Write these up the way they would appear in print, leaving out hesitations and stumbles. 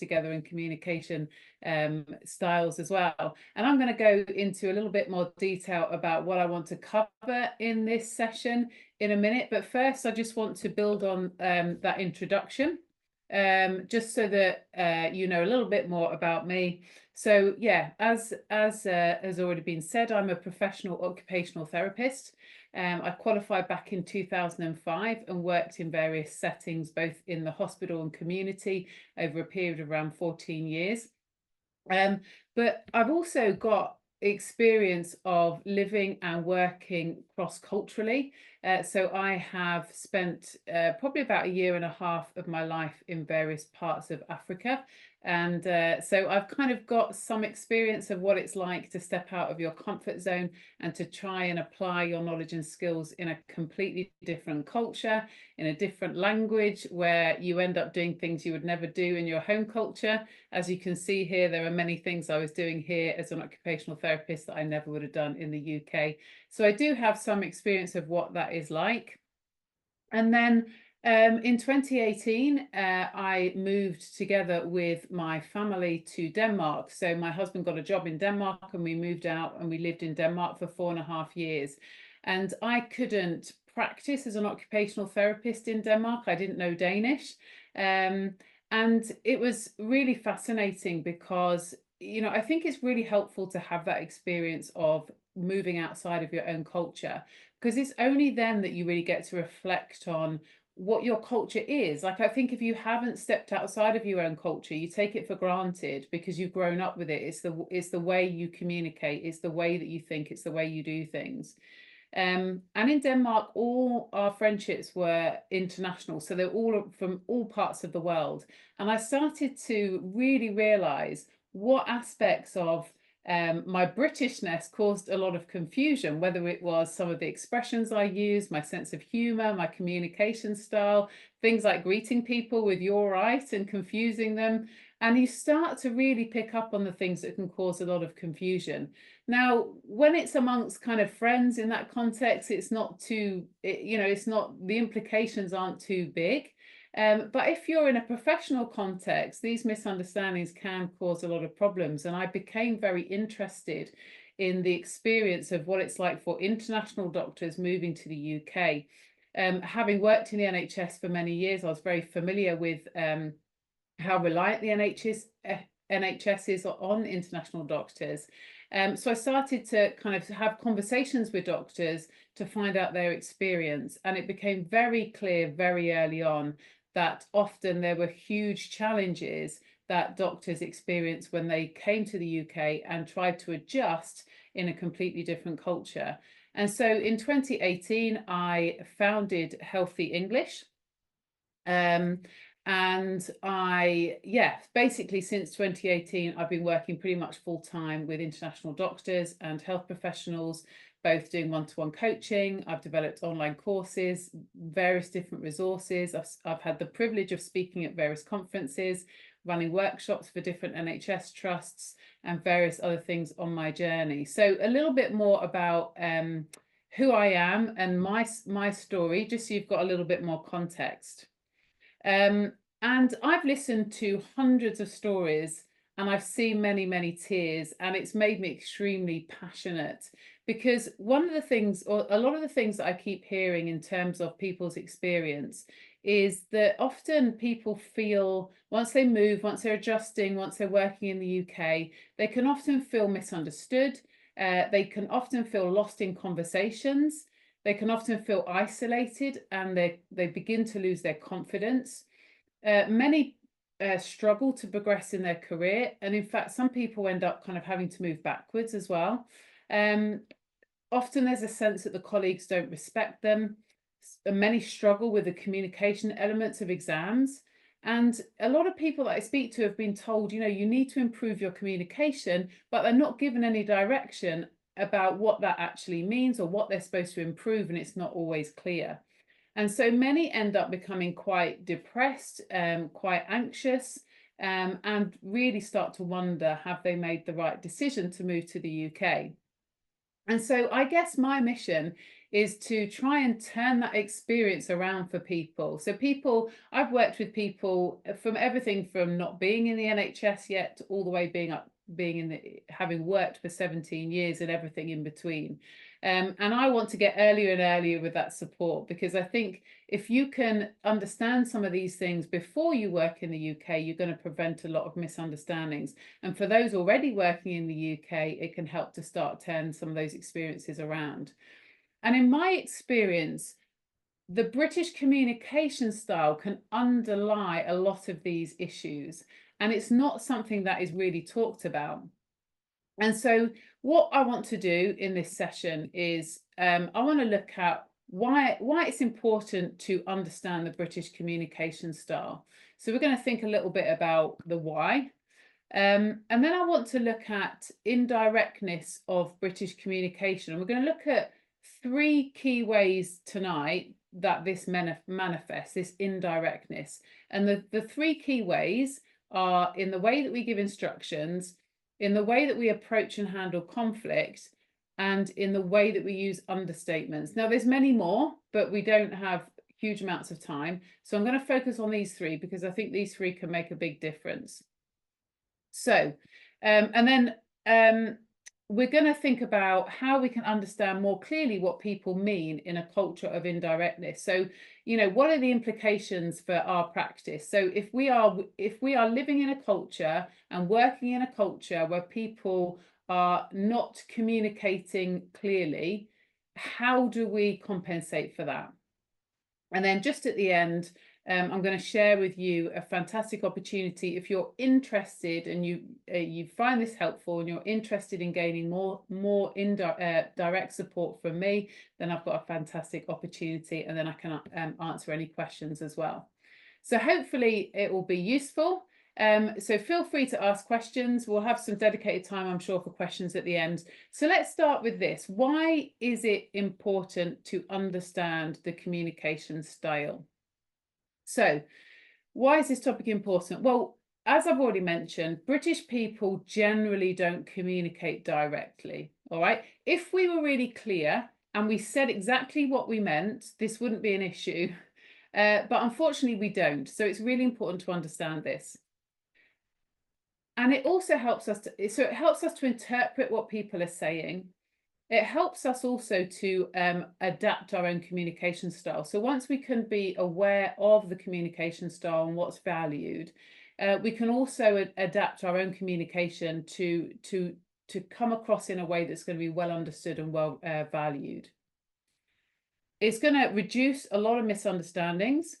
together and communication styles as well. And I'm going to go into a little bit more detail about what I want to cover in this session in a minute. But first, I just want to build on that introduction, just so that you know a little bit more about me. So yeah, as has already been said, I'm a professional occupational therapist. I qualified back in 2005 and worked in various settings, both in the hospital and community over a period of around 14 years. But I've also got experience of living and working cross-culturally. So I have spent probably about a year and a half of my life in various parts of Africa. And so I've kind of got some experience of what it's like to step out of your comfort zone and to try and apply your knowledge and skills in a completely different culture, in a different language, where you end up doing things you would never do in your home culture. As you can see here, there are many things I was doing here as an occupational therapist that I never would have done in the UK. So I do have some experience of what that is like. And then in 2018, I moved together with my family to Denmark. So my husband got a job in Denmark and we moved out and we lived in Denmark for 4.5 years. And I couldn't practice as an occupational therapist in Denmark. I didn't know Danish. And it was really fascinating because, you know, I think it's really helpful to have that experience of moving outside of your own culture, because it's only then that you really get to reflect on what your culture is. Like, I think if you haven't stepped outside of your own culture, you take it for granted because you've grown up with it. It's the way you communicate, it's the way that you think, it's the way you do things. And in Denmark, all our friendships were international. So they're all from all parts of the world. And I started to really realize what aspects of my Britishness caused a lot of confusion, whether it was some of the expressions I used, my sense of humor, my communication style, things like greeting people with "you're right" and confusing them. And you start to really pick up on the things that can cause a lot of confusion. Now, when it's amongst kind of friends in that context, it's not too, you know, it's not, the implications aren't too big. But if you're in a professional context, these misunderstandings can cause a lot of problems. And I became very interested in the experience of what it's like for international doctors moving to the UK. Having worked in the NHS for many years, I was very familiar with how reliant the NHS is on international doctors. So I started to kind of have conversations with doctors to find out their experience. And it became very clear very early on that often there were huge challenges that doctors experienced when they came to the UK and tried to adjust in a completely different culture. And so in 2018, I founded Healthy English. And basically since 2018, I've been working pretty much full time with international doctors and health professionals, both doing one-to-one coaching. I've developed online courses, various different resources. I've had the privilege of speaking at various conferences, running workshops for different NHS trusts and various other things on my journey. So a little bit more about who I am and my story, just so you've got a little bit more context. And I've listened to hundreds of stories and I've seen many, many tears, and it's made me extremely passionate because one of the things, or a lot of the things that I keep hearing in terms of people's experience is that often people feel once they move, once they're adjusting, once they're working in the UK, they can often feel misunderstood. They can often feel lost in conversations. They can often feel isolated and they begin to lose their confidence. Many struggle to progress in their career. And in fact, some people end up kind of having to move backwards as well. Often there's a sense that the colleagues don't respect them. Many struggle with the communication elements of exams. And a lot of people that I speak to have been told, you know, you need to improve your communication, but they're not given any direction about what that actually means or what they're supposed to improve, and it's not always clear. And so many end up becoming quite depressed, quite anxious, and really start to wonder, have they made the right decision to move to the UK? And so I guess my mission is to try and turn that experience around for people. So I've worked with people from everything from not being in the NHS yet to all the way being in having worked for 17 years and everything in between. And I want to get earlier and earlier with that support, because I think if you can understand some of these things before you work in the UK, you're going to prevent a lot of misunderstandings. And for those already working in the UK, it can help to start turn some of those experiences around. And in my experience, the British communication style can underlie a lot of these issues, and it's not something that is really talked about. And so what I want to do in this session is I want to look at why it's important to understand the British communication style. So we're going to think a little bit about the why. And then I want to look at indirectness of British communication. And we're going to look at 3 key ways tonight that this manifests, this indirectness. And the 3 key ways are in the way that we give instructions, in the way that we approach and handle conflict, and in the way that we use understatements. Now, there's many more, but we don't have huge amounts of time. So I'm going to focus on these 3 because I think these 3 can make a big difference. So, and then we're going to think about how we can understand more clearly what people mean in a culture of indirectness. So, what are the implications for our practice? So if we are living in a culture and working in a culture where people are not communicating clearly, how do we compensate for that? And then just at the end, I'm going to share with you a fantastic opportunity. If you're interested and you find this helpful and you're interested in gaining more direct support from me, then I've got a fantastic opportunity, and then I can answer any questions as well. So hopefully it will be useful. So feel free to ask questions. We'll have some dedicated time, I'm sure, for questions at the end. So let's start with this. Why is it important to understand the communication style? So why is this topic important? Well, as I've already mentioned, British people generally don't communicate directly. All right. If we were really clear and we said exactly what we meant, this wouldn't be an issue. But unfortunately, we don't. So it's really important to understand this. And it also helps us to interpret what people are saying. It helps us also to adapt our own communication style. So once we can be aware of the communication style and what's valued, we can also adapt our own communication to come across in a way that's going to be well understood and well valued. It's going to reduce a lot of misunderstandings.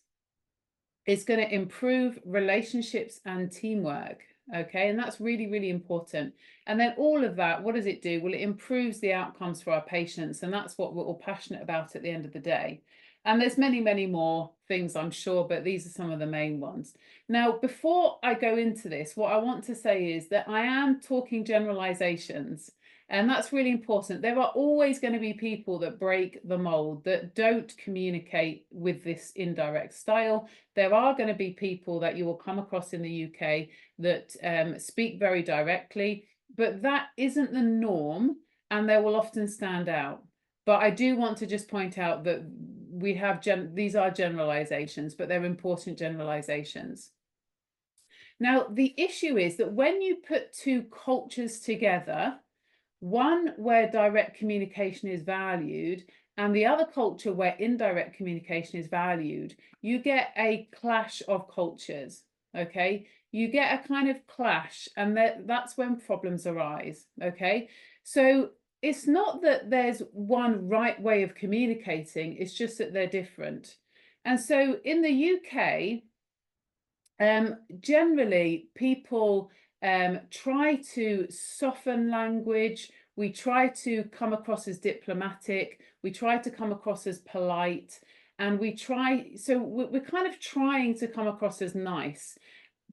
It's going to improve relationships and teamwork. Okay, and that's really, really important. And then all of that, what does it do? Well, it improves the outcomes for our patients, and that's what we're all passionate about at the end of the day. And there's many, many more things, I'm sure, but these are some of the main ones. Now, before I go into this, what I want to say is that I am talking generalizations, and that's really important. There are always going to be people that break the mold, that don't communicate with this indirect style. There are going to be people that you will come across in the UK that speak very directly, but that isn't the norm, and they will often stand out. But I do want to just point out that we have these are generalizations, but they're important generalizations. Now, the issue is that when you put 2 cultures together, one where direct communication is valued and the other culture where indirect communication is valued, you get a clash of cultures. Okay, you get a kind of clash, and that's when problems arise. Okay, so it's not that there's one right way of communicating, it's just that they're different. And so in the UK, generally people try to soften language. We try to come across as diplomatic. We try to come across as polite. And we're kind of trying to come across as nice.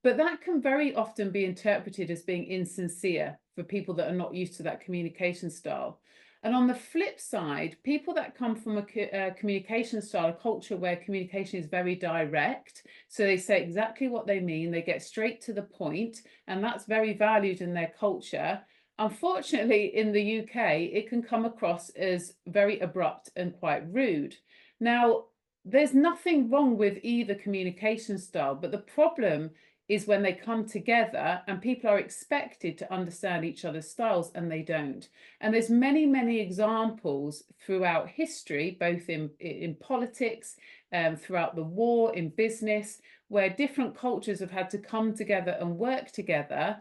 But that can very often be interpreted as being insincere for people that are not used to that communication style. And on the flip side, people that come from a communication style, a culture where communication is very direct, so they say exactly what they mean, they get straight to the point, and that's very valued in their culture. unfortunately, in the UK, it can come across as very abrupt and quite rude. Now, there's nothing wrong with either communication style, but the problem is when they come together and people are expected to understand each other's styles and they don't. And there's many, many examples throughout history, both in politics, throughout the war, in business, where different cultures have had to come together and work together.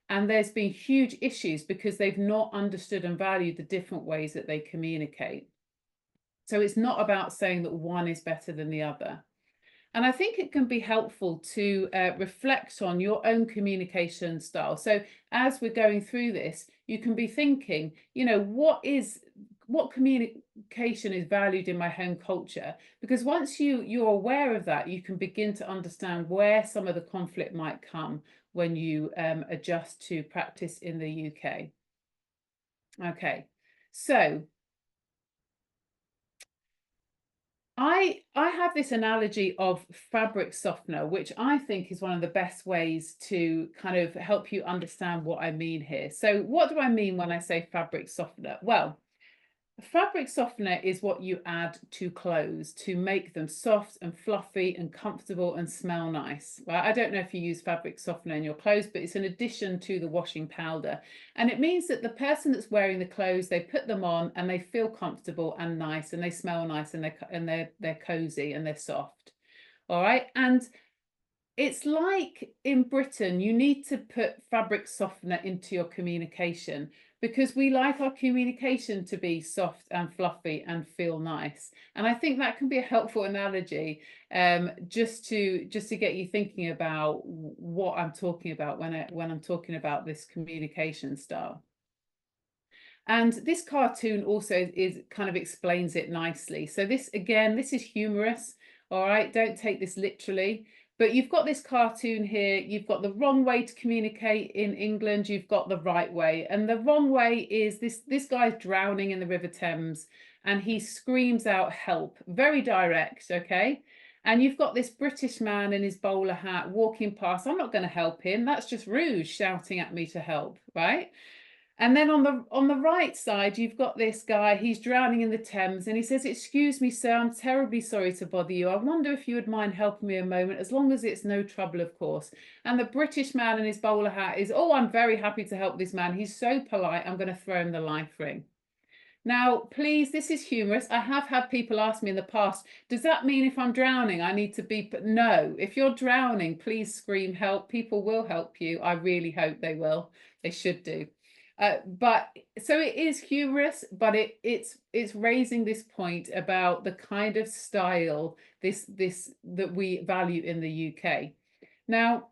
And there's been huge issues because they've not understood and valued the different ways that they communicate. So it's not about saying that one is better than the other. And I think it can be helpful to reflect on your own communication style. So as we're going through this, you can be thinking, you know, what communication is valued in my home culture? Because once you're aware of that, you can begin to understand where some of the conflict might come when you adjust to practice in the UK. Okay, so I have this analogy of fabric softener, which I think is one of the best ways to kind of help you understand what I mean here. So what do I mean when I say fabric softener? Well, fabric softener is what you add to clothes to make them soft and fluffy and comfortable and smell nice. Right? I don't know if you use fabric softener in your clothes, but it's an addition to the washing powder. And it means that the person that's wearing the clothes, they put them on and they feel comfortable and nice and they smell nice and they're cozy and they're soft. All right. And it's like in Britain, you need to put fabric softener into your communication because we like our communication to be soft and fluffy and feel nice. And I think that can be a helpful analogy, just to get you thinking about what I'm talking about when I'm talking about this communication style. And this cartoon also kind of explains it nicely. So this, again, this is humorous. All right, don't take this literally. But you've got this cartoon here. You've got the wrong way to communicate in England. You've got the right way. And the wrong way is this guy's drowning in the River Thames and he screams out help. Very direct, okay? And you've got this British man in his bowler hat walking past. I'm not going to help him. That's just rude, shouting at me to help, right? And then on the right side, you've got this guy, he's drowning in the Thames and he says, "Excuse me, sir, I'm terribly sorry to bother you. I wonder if you would mind helping me a moment, as long as it's no trouble, of course." And the British man in his bowler hat is, "Oh, I'm very happy to help this man. He's so polite, I'm going to throw him the life ring." Now, please, this is humorous. I have had people ask me in the past, does that mean if I'm drowning, I need to be... No, if you're drowning, please scream help. People will help you. I really hope they will. They should do. But so it is humorous, but it's raising this point about the kind of style this that we value in the UK. Now,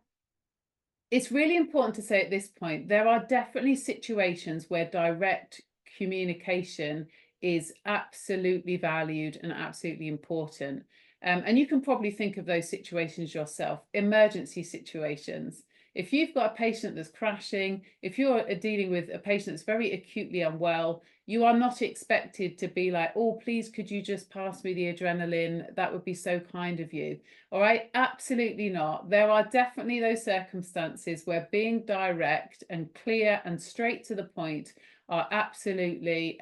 it's really important to say at this point, there are definitely situations where direct communication is absolutely valued and absolutely important. And you can probably think of those situations yourself. Emergency situations. If you've got a patient that's crashing, if you're dealing with a patient that's very acutely unwell, you are not expected to be like, "Oh, please, could you just pass me the adrenaline? That would be so kind of you." All right, absolutely not. There are definitely those circumstances where being direct and clear and straight to the point are absolutely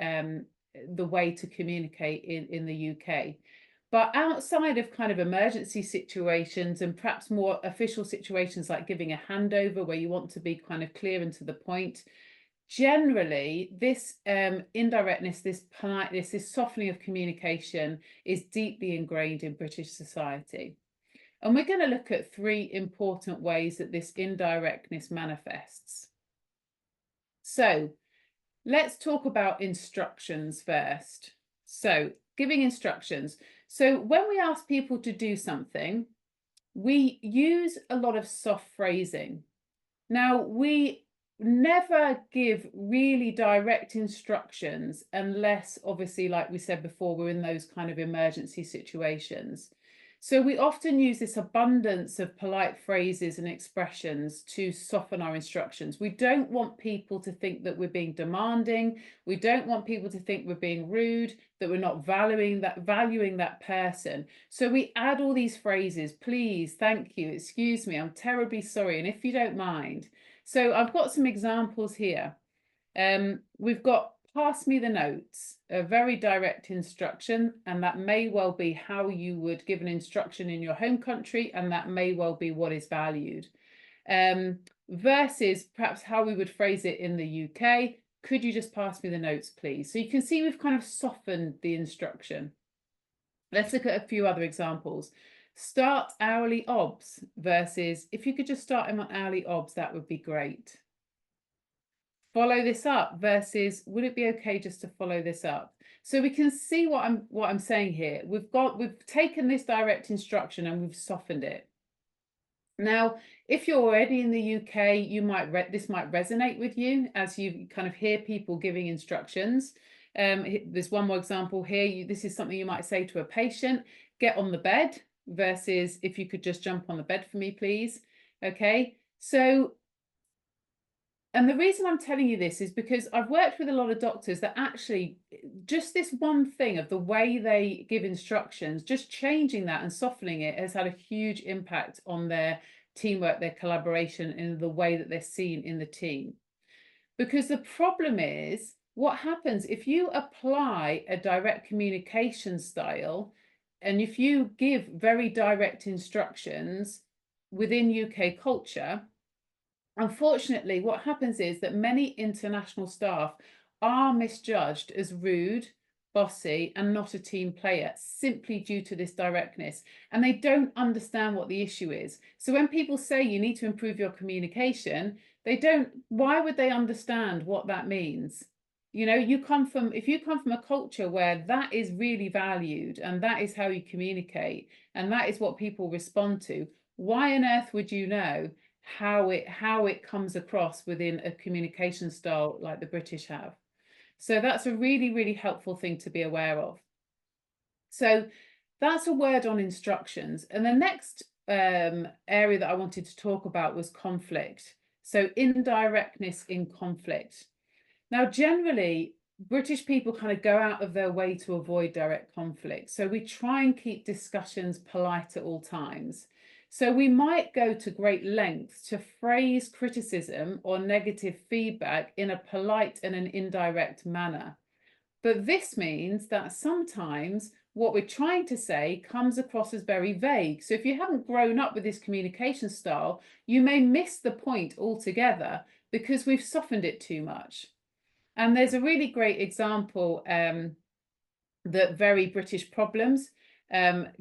the way to communicate in the UK. But outside of kind of emergency situations and perhaps more official situations like giving a handover where you want to be kind of clear and to the point, generally this indirectness, this politeness, this softening of communication is deeply ingrained in British society. And we're going to look at three important ways that this indirectness manifests. So let's talk about instructions first. So giving instructions. So when we ask people to do something, we use a lot of soft phrasing. Now, we never give really direct instructions unless, obviously, like we said before, we're in those kind of emergency situations. So we often use this abundance of polite phrases and expressions to soften our instructions. We don't want people to think that we're being demanding. We don't want people to think we're being rude, that we're not valuing that person. So we add all these phrases: please, thank you, excuse me, I'm terribly sorry, and if you don't mind. So I've got some examples here. We've got pass me the notes, a very direct instruction, and that may well be how you would give an instruction in your home country, and that may well be what is valued. Versus perhaps how we would phrase it in the UK, could you just pass me the notes, please? So you can see we've kind of softened the instruction. Let's look at a few other examples. Start hourly obs versus if you could just start him on hourly obs, that would be great. Follow this up versus would it be okay just to follow this up? So we can see what I'm saying here. We've taken this direct instruction and we've softened it. Now, if you're already in the UK, this might resonate with you as you kind of hear people giving instructions. There's one more example here. This is something you might say to a patient: get on the bed versus if you could just jump on the bed for me, please. Okay, so. And the reason I'm telling you this is because I've worked with a lot of doctors that actually just this one thing of the way they give instructions, just changing that and softening it has had a huge impact on their teamwork, their collaboration, and the way that they're seen in the team. Because the problem is, what happens if you apply a direct communication style and if you give very direct instructions within UK culture, unfortunately, what happens is that many international staff are misjudged as rude, bossy, and not a team player simply due to this directness. And they don't understand what the issue is. So when people say you need to improve your communication, why would they understand what that means? You know, if you come from a culture where that is really valued and that is how you communicate and that is what people respond to, why on earth would you know how it comes across within a communication style like the British have? So that's a really, really helpful thing to be aware of. So that's a word on instructions. And the next area that I wanted to talk about was conflict. So indirectness in conflict. Now, generally, British people kind of go out of their way to avoid direct conflict. So we try and keep discussions polite at all times. So we might go to great lengths to phrase criticism or negative feedback in a polite and an indirect manner. But this means that sometimes what we're trying to say comes across as very vague. So if you haven't grown up with this communication style, you may miss the point altogether because we've softened it too much. And there's a really great example that Very British Problems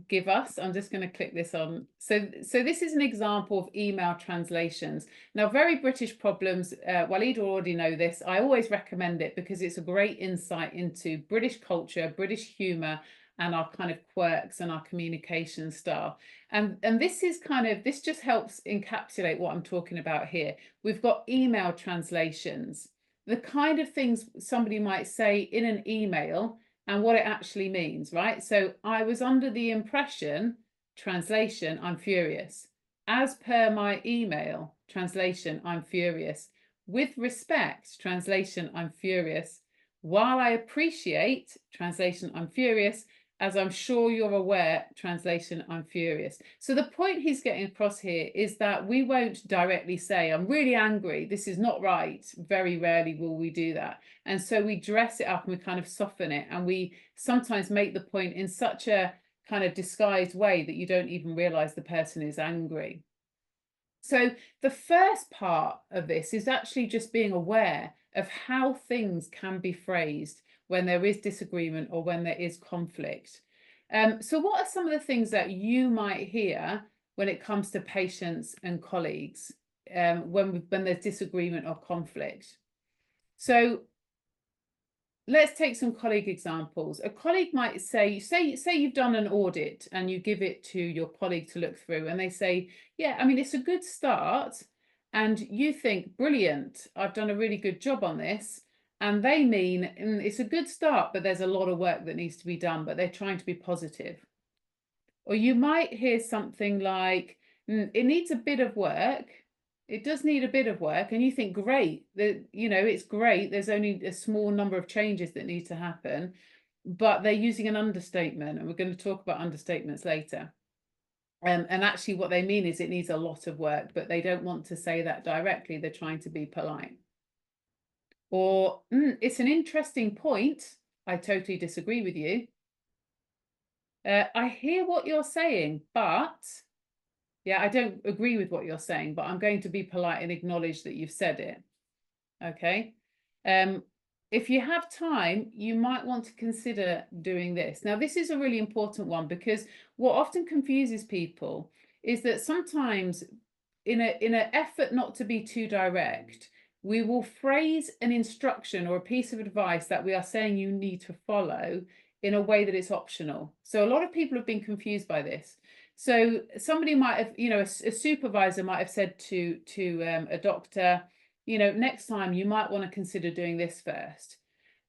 give us. I'm just going to click this on. So this is an example of email translations. Now, Very British Problems, Walid will already know this. I always recommend it because it's a great insight into British culture, British humour, and our kind of quirks and our communication style. And this just helps encapsulate what I'm talking about here. We've got email translations, the kind of things somebody might say in an email and what it actually means, right? So I was under the impression, translation, I'm furious. As per my email, translation, I'm furious. With respect, translation, I'm furious. While I appreciate, translation, I'm furious. As I'm sure you're aware, translation, I'm furious. So the point he's getting across here is that we won't directly say, I'm really angry, this is not right. Very rarely will we do that. And so we dress it up and we kind of soften it. And we sometimes make the point in such a kind of disguised way that you don't even realize the person is angry. So the first part of this is actually just being aware of how things can be phrased when there is disagreement or when there is conflict. So what are some of the things that you might hear when it comes to patients and colleagues when there's disagreement or conflict? So let's take some colleague examples. A colleague might say you've done an audit and you give it to your colleague to look through and they say, yeah, I mean, it's a good start. And you think, brilliant, I've done a really good job on this. And they mean it's a good start, but there's a lot of work that needs to be done, but they're trying to be positive. Or you might hear something like, it needs a bit of work. It does need a bit of work. And you think, great, it's great. There's only a small number of changes that need to happen, but they're using an understatement. And we're going to talk about understatements later. And actually what they mean is it needs a lot of work, but they don't want to say that directly. They're trying to be polite. Or, it's an interesting point. I totally disagree with you. I hear what you're saying, but yeah, I don't agree with what you're saying, but I'm going to be polite and acknowledge that you've said it. Okay. If you have time, you might want to consider doing this. Now, this is a really important one because what often confuses people is that sometimes in an effort not to be too direct, we will phrase an instruction or a piece of advice that we are saying you need to follow in a way that it's optional. So a lot of people have been confused by this. So somebody might have, a supervisor might have said to a doctor, next time you might want to consider doing this first.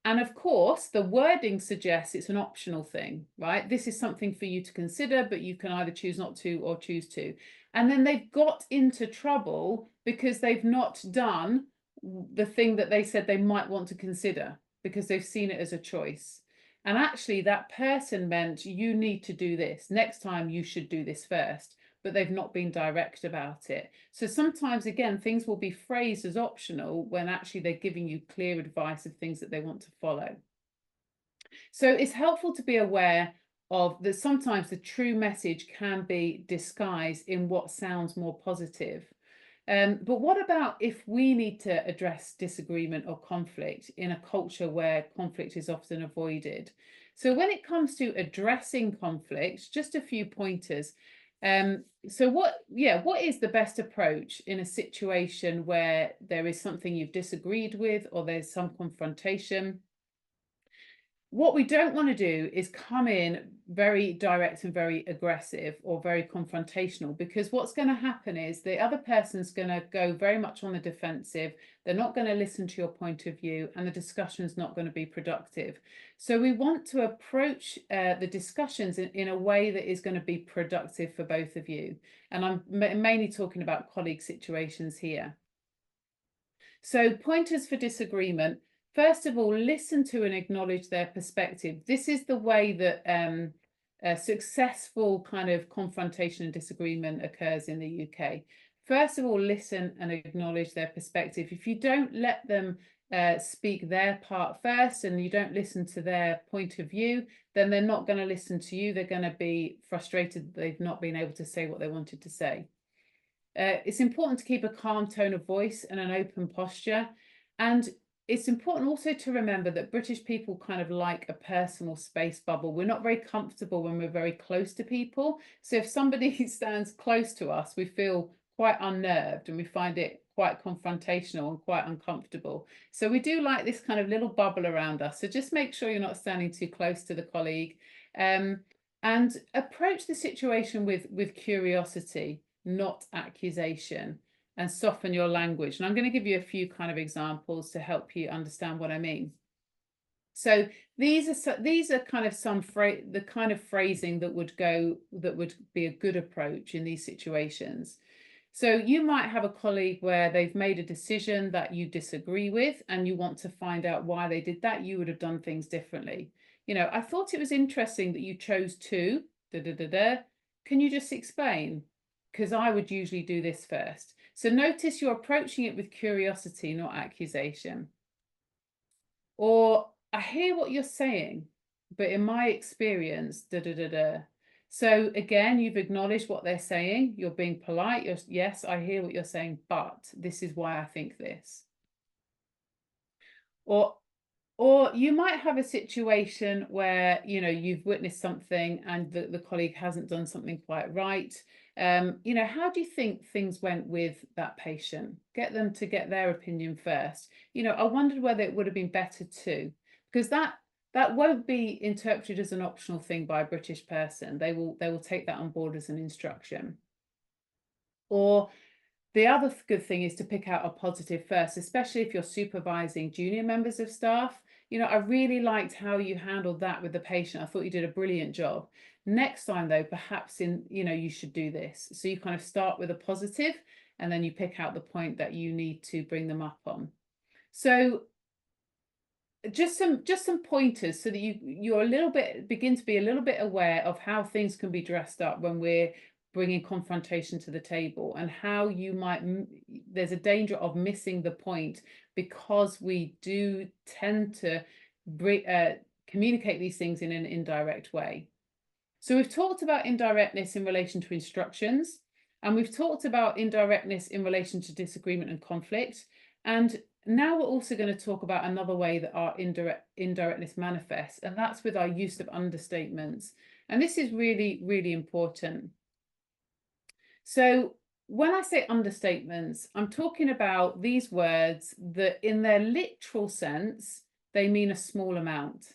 And of course, the wording suggests it's an optional thing, right? This is something for you to consider, but you can either choose not to or choose to. And then they've got into trouble because they've not done the thing that they said they might want to consider because they've seen it as a choice. And actually, that person meant you need to do this. Next time, you should do this first, but they've not been direct about it. So sometimes, again, things will be phrased as optional when actually they're giving you clear advice of things that they want to follow. So it's helpful to be aware of that sometimes the true message can be disguised in what sounds more positive. But what about if we need to address disagreement or conflict in a culture where conflict is often avoided? So when it comes to addressing conflict, just a few pointers. So what is the best approach in a situation where there is something you've disagreed with or there's some confrontation? What we don't want to do is come in very direct and very aggressive or very confrontational, because what's going to happen is the other person's going to go very much on the defensive. They're not going to listen to your point of view, and the discussion's not going to be productive. So we want to approach the discussions in a way that is going to be productive for both of you. And I'm mainly talking about colleague situations here. So pointers for disagreement. First of all, listen to and acknowledge their perspective. This is the way that a successful kind of confrontation and disagreement occurs in the UK. First of all, listen and acknowledge their perspective. If you don't let them speak their part first and you don't listen to their point of view, then they're not going to listen to you. They're going to be frustrated that they've not been able to say what they wanted to say. It's important to keep a calm tone of voice and an open posture. And it's important also to remember that British people kind of like a personal space bubble. We're not very comfortable when we're very close to people. So if somebody stands close to us, we feel quite unnerved and we find it quite confrontational and quite uncomfortable. So we do like this kind of little bubble around us. So just make sure you're not standing too close to the colleague. And approach the situation with curiosity, not accusation, and soften your language. And I'm going to give you a few kind of examples to help you understand what I mean. So these are kind of the kind of phrasing that would be a good approach in these situations. So you might have a colleague where they've made a decision that you disagree with and you want to find out why they did that. You would have done things differently. I thought it was interesting that you chose to, Can you just explain? Because I would usually do this first. So notice you're approaching it with curiosity, not accusation. Or I hear what you're saying, but in my experience, So again, you've acknowledged what they're saying. You're being polite. Yes, I hear what you're saying, but this is why I think this. Or you might have a situation where, you've witnessed something and the colleague hasn't done something quite right. How do you think things went with that patient? Get them to get their opinion first. I wondered whether it would have been better too, because that won't be interpreted as an optional thing by a British person. They will take that on board as an instruction. Or the other good thing is to pick out a positive first, especially if you're supervising junior members of staff. I really liked how you handled that with the patient. I thought you did a brilliant job. Next time, though, perhaps you should do this. So you kind of start with a positive and then you pick out the point that you need to bring them up on. So just some pointers so that you're begin to be a little bit aware of how things can be dressed up when we're bringing confrontation to the table, and how you might, there's a danger of missing the point because we do tend to communicate these things in an indirect way. So we've talked about indirectness in relation to instructions, and we've talked about indirectness in relation to disagreement and conflict. And now we're also going to talk about another way that our indirectness manifests, and that's with our use of understatements. And this is really, really important. So when I say understatements, I'm talking about these words that in their literal sense, they mean a small amount.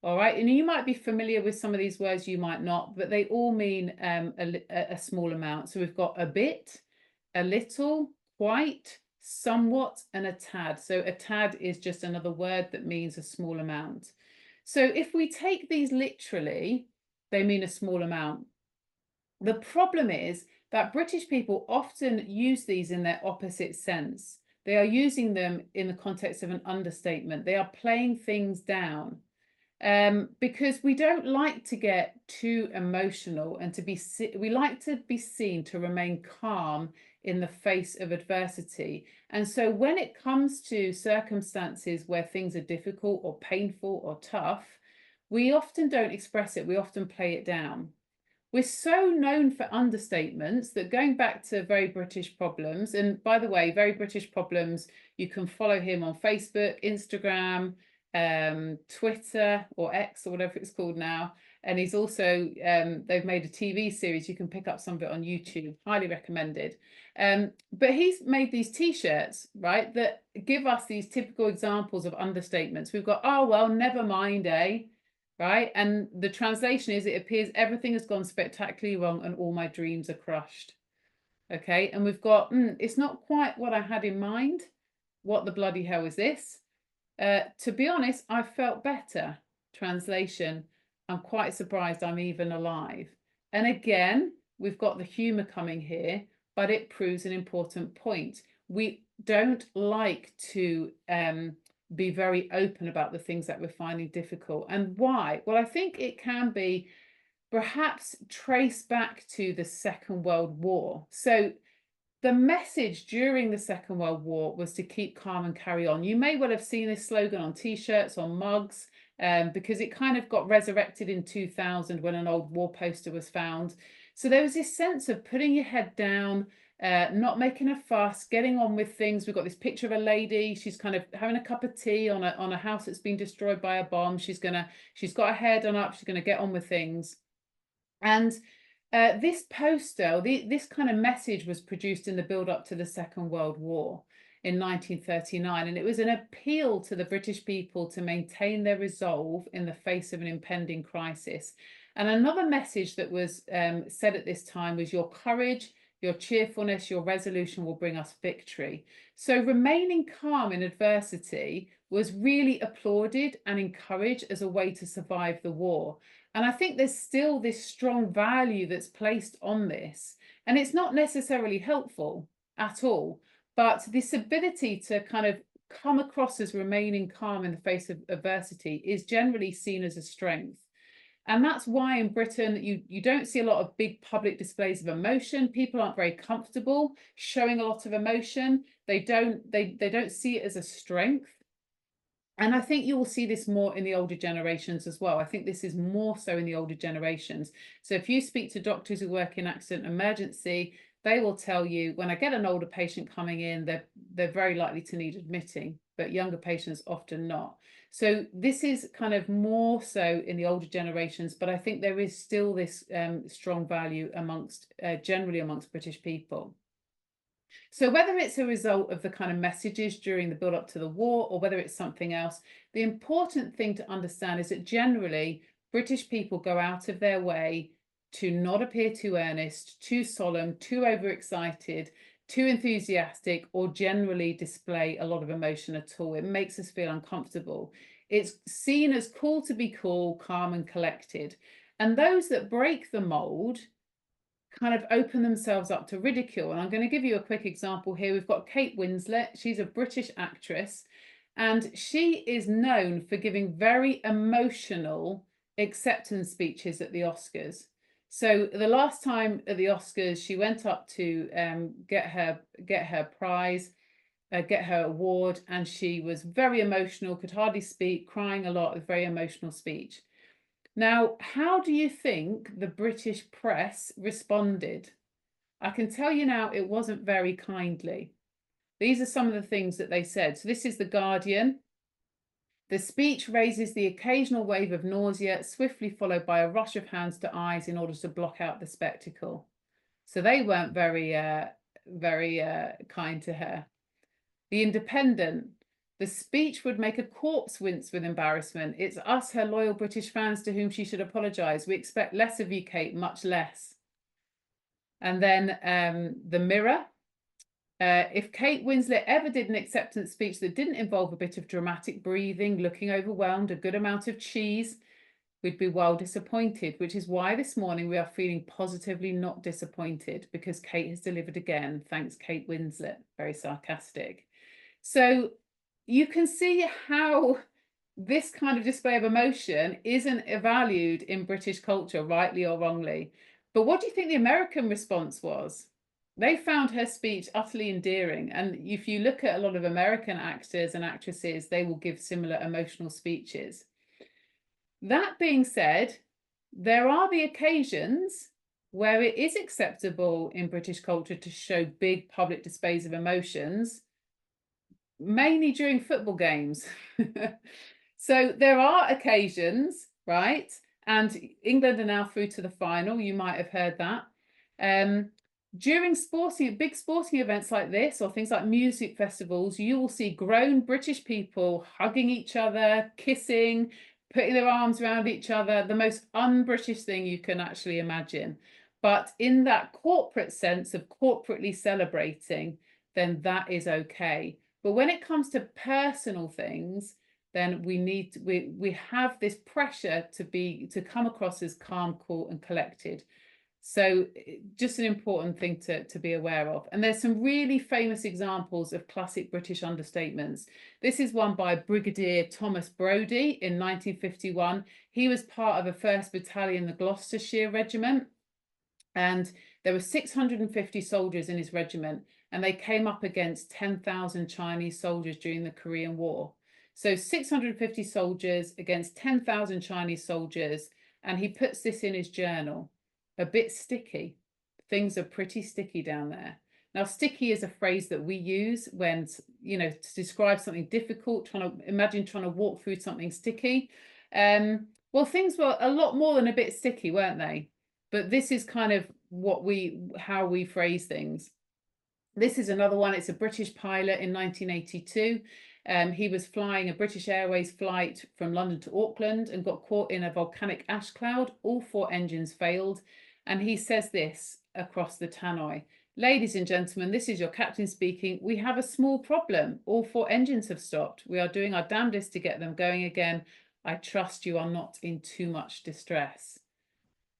All right, and you might be familiar with some of these words, you might not, but they all mean a small amount. So we've got a bit, a little, quite, somewhat, and a tad. So a tad is just another word that means a small amount. So if we take these literally, they mean a small amount. The problem is that British people often use these in their opposite sense. They are using them in the context of an understatement. They are playing things down. Because we don't like to get too emotional, and we like to be seen to remain calm in the face of adversity. And so when it comes to circumstances where things are difficult or painful or tough, we often don't express it. We often play it down. We're so known for understatements that, going back to Very British Problems, and by the way, Very British Problems, you can follow him on Facebook, Instagram, Twitter, or X, or whatever it's called now. And he's also, they've made a TV series. You can pick up some of it on YouTube, highly recommended. But he's made these T-shirts, right, that give us these typical examples of understatements. We've got, oh, well, never mind, eh? Right? And the translation is, it appears everything has gone spectacularly wrong and all my dreams are crushed. Okay, and we've got, it's not quite what I had in mind. What the bloody hell is this? To be honest, I felt better. Translation, I'm quite surprised I'm even alive. And again, we've got the humor coming here, but it proves an important point. We don't like to be very open about the things that we're finding difficult. And why? Well, I think it can be perhaps traced back to the Second World War. So the message during the Second World War was to keep calm and carry on. You may well have seen this slogan on T-shirts, on mugs, because it kind of got resurrected in 2000 when an old war poster was found. So there was this sense of putting your head down, not making a fuss, getting on with things. We've got this picture of a lady. She's kind of having a cup of tea on a house that's been destroyed by a bomb. She's got her hair done up. She's gonna get on with things. And this poster, this kind of message was produced in the build-up to the Second World War in 1939, and it was an appeal to the British people to maintain their resolve in the face of an impending crisis. And another message that was said at this time was, your courage, your cheerfulness, your resolution will bring us victory. So remaining calm in adversity was really applauded and encouraged as a way to survive the war. And I think there's still this strong value that's placed on this. And it's not necessarily helpful at all, but this ability to kind of come across as remaining calm in the face of adversity is generally seen as a strength. And that's why in Britain, you don't see a lot of big public displays of emotion. People aren't very comfortable showing a lot of emotion. They don't see it as a strength. And I think you will see this more in the older generations as well. I think this is more so in the older generations. So if you speak to doctors who work in accident emergency, they will tell you, when I get an older patient coming in, they're very likely to need admitting, but younger patients often not. So this is kind of more so in the older generations, but I think there is still this strong value amongst generally amongst British people. So whether it's a result of the kind of messages during the build up to the war, or whether it's something else, the important thing to understand is that generally British people go out of their way to not appear too earnest, too solemn, too overexcited, too enthusiastic, or generally display a lot of emotion at all. It makes us feel uncomfortable. It's seen as cool to be cool, calm and collected. And those that break the mold kind of open themselves up to ridicule. And I'm going to give you a quick example here. We've got Kate Winslet. She's a British actress, and she is known for giving very emotional acceptance speeches at the Oscars. So the last time at the Oscars, she went up to get her prize, get her award, and she was very emotional, could hardly speak, crying a lot, a very emotional speech. Now, how do you think the British press responded? I can tell you now, it wasn't very kindly. These are some of the things that they said. So this is The Guardian. The speech raises the occasional wave of nausea, swiftly followed by a rush of hands to eyes in order to block out the spectacle. So they weren't very kind to her. The Independent. The speech would make a corpse wince with embarrassment. It's us, her loyal British fans, to whom she should apologise. We expect less of you, Kate, much less. And then The Mirror. If Kate Winslet ever did an acceptance speech that didn't involve a bit of dramatic breathing, looking overwhelmed, a good amount of cheese, we'd be well disappointed, which is why this morning we are feeling positively not disappointed because Kate has delivered again. Thanks, Kate Winslet. Very sarcastic. So you can see how this kind of display of emotion isn't valued in British culture, rightly or wrongly. But what do you think the American response was? They found her speech utterly endearing. And if you look at a lot of American actors and actresses, they will give similar emotional speeches. That being said, there are the occasions where it is acceptable in British culture to show big public displays of emotions, mainly during football games. So there are occasions, right? And England are now through to the final. You might have heard that. During big sporting events like this, or things like music festivals, you will see grown British people hugging each other, kissing, putting their arms around each other, the most un-British thing you can actually imagine. But in that corporate sense of corporately celebrating, then that is okay. But when it comes to personal things, then we have this pressure to come across as calm, cool, and collected. So just an important thing to be aware of. And there's some really famous examples of classic British understatements. This is one by Brigadier Thomas Brodie in 1951. He was part of a 1st Battalion, the Gloucestershire Regiment. And there were 650 soldiers in his regiment, and they came up against 10,000 Chinese soldiers during the Korean War. So 650 soldiers against 10,000 Chinese soldiers, and he puts this in his journal. A bit sticky. Things are pretty sticky down there. Now, sticky is a phrase that we use when, to describe something difficult, trying to walk through something sticky. Well, things were a lot more than a bit sticky, weren't they? But this is kind of how we phrase things. This is another one. It's a British pilot in 1982. He was flying a British Airways flight from London to Auckland and got caught in a volcanic ash cloud. All 4 engines failed. And he says this across the tannoy: "Ladies and gentlemen, this is your captain speaking. We have a small problem. All 4 engines have stopped. We are doing our damnedest to get them going again. I trust you are not in too much distress."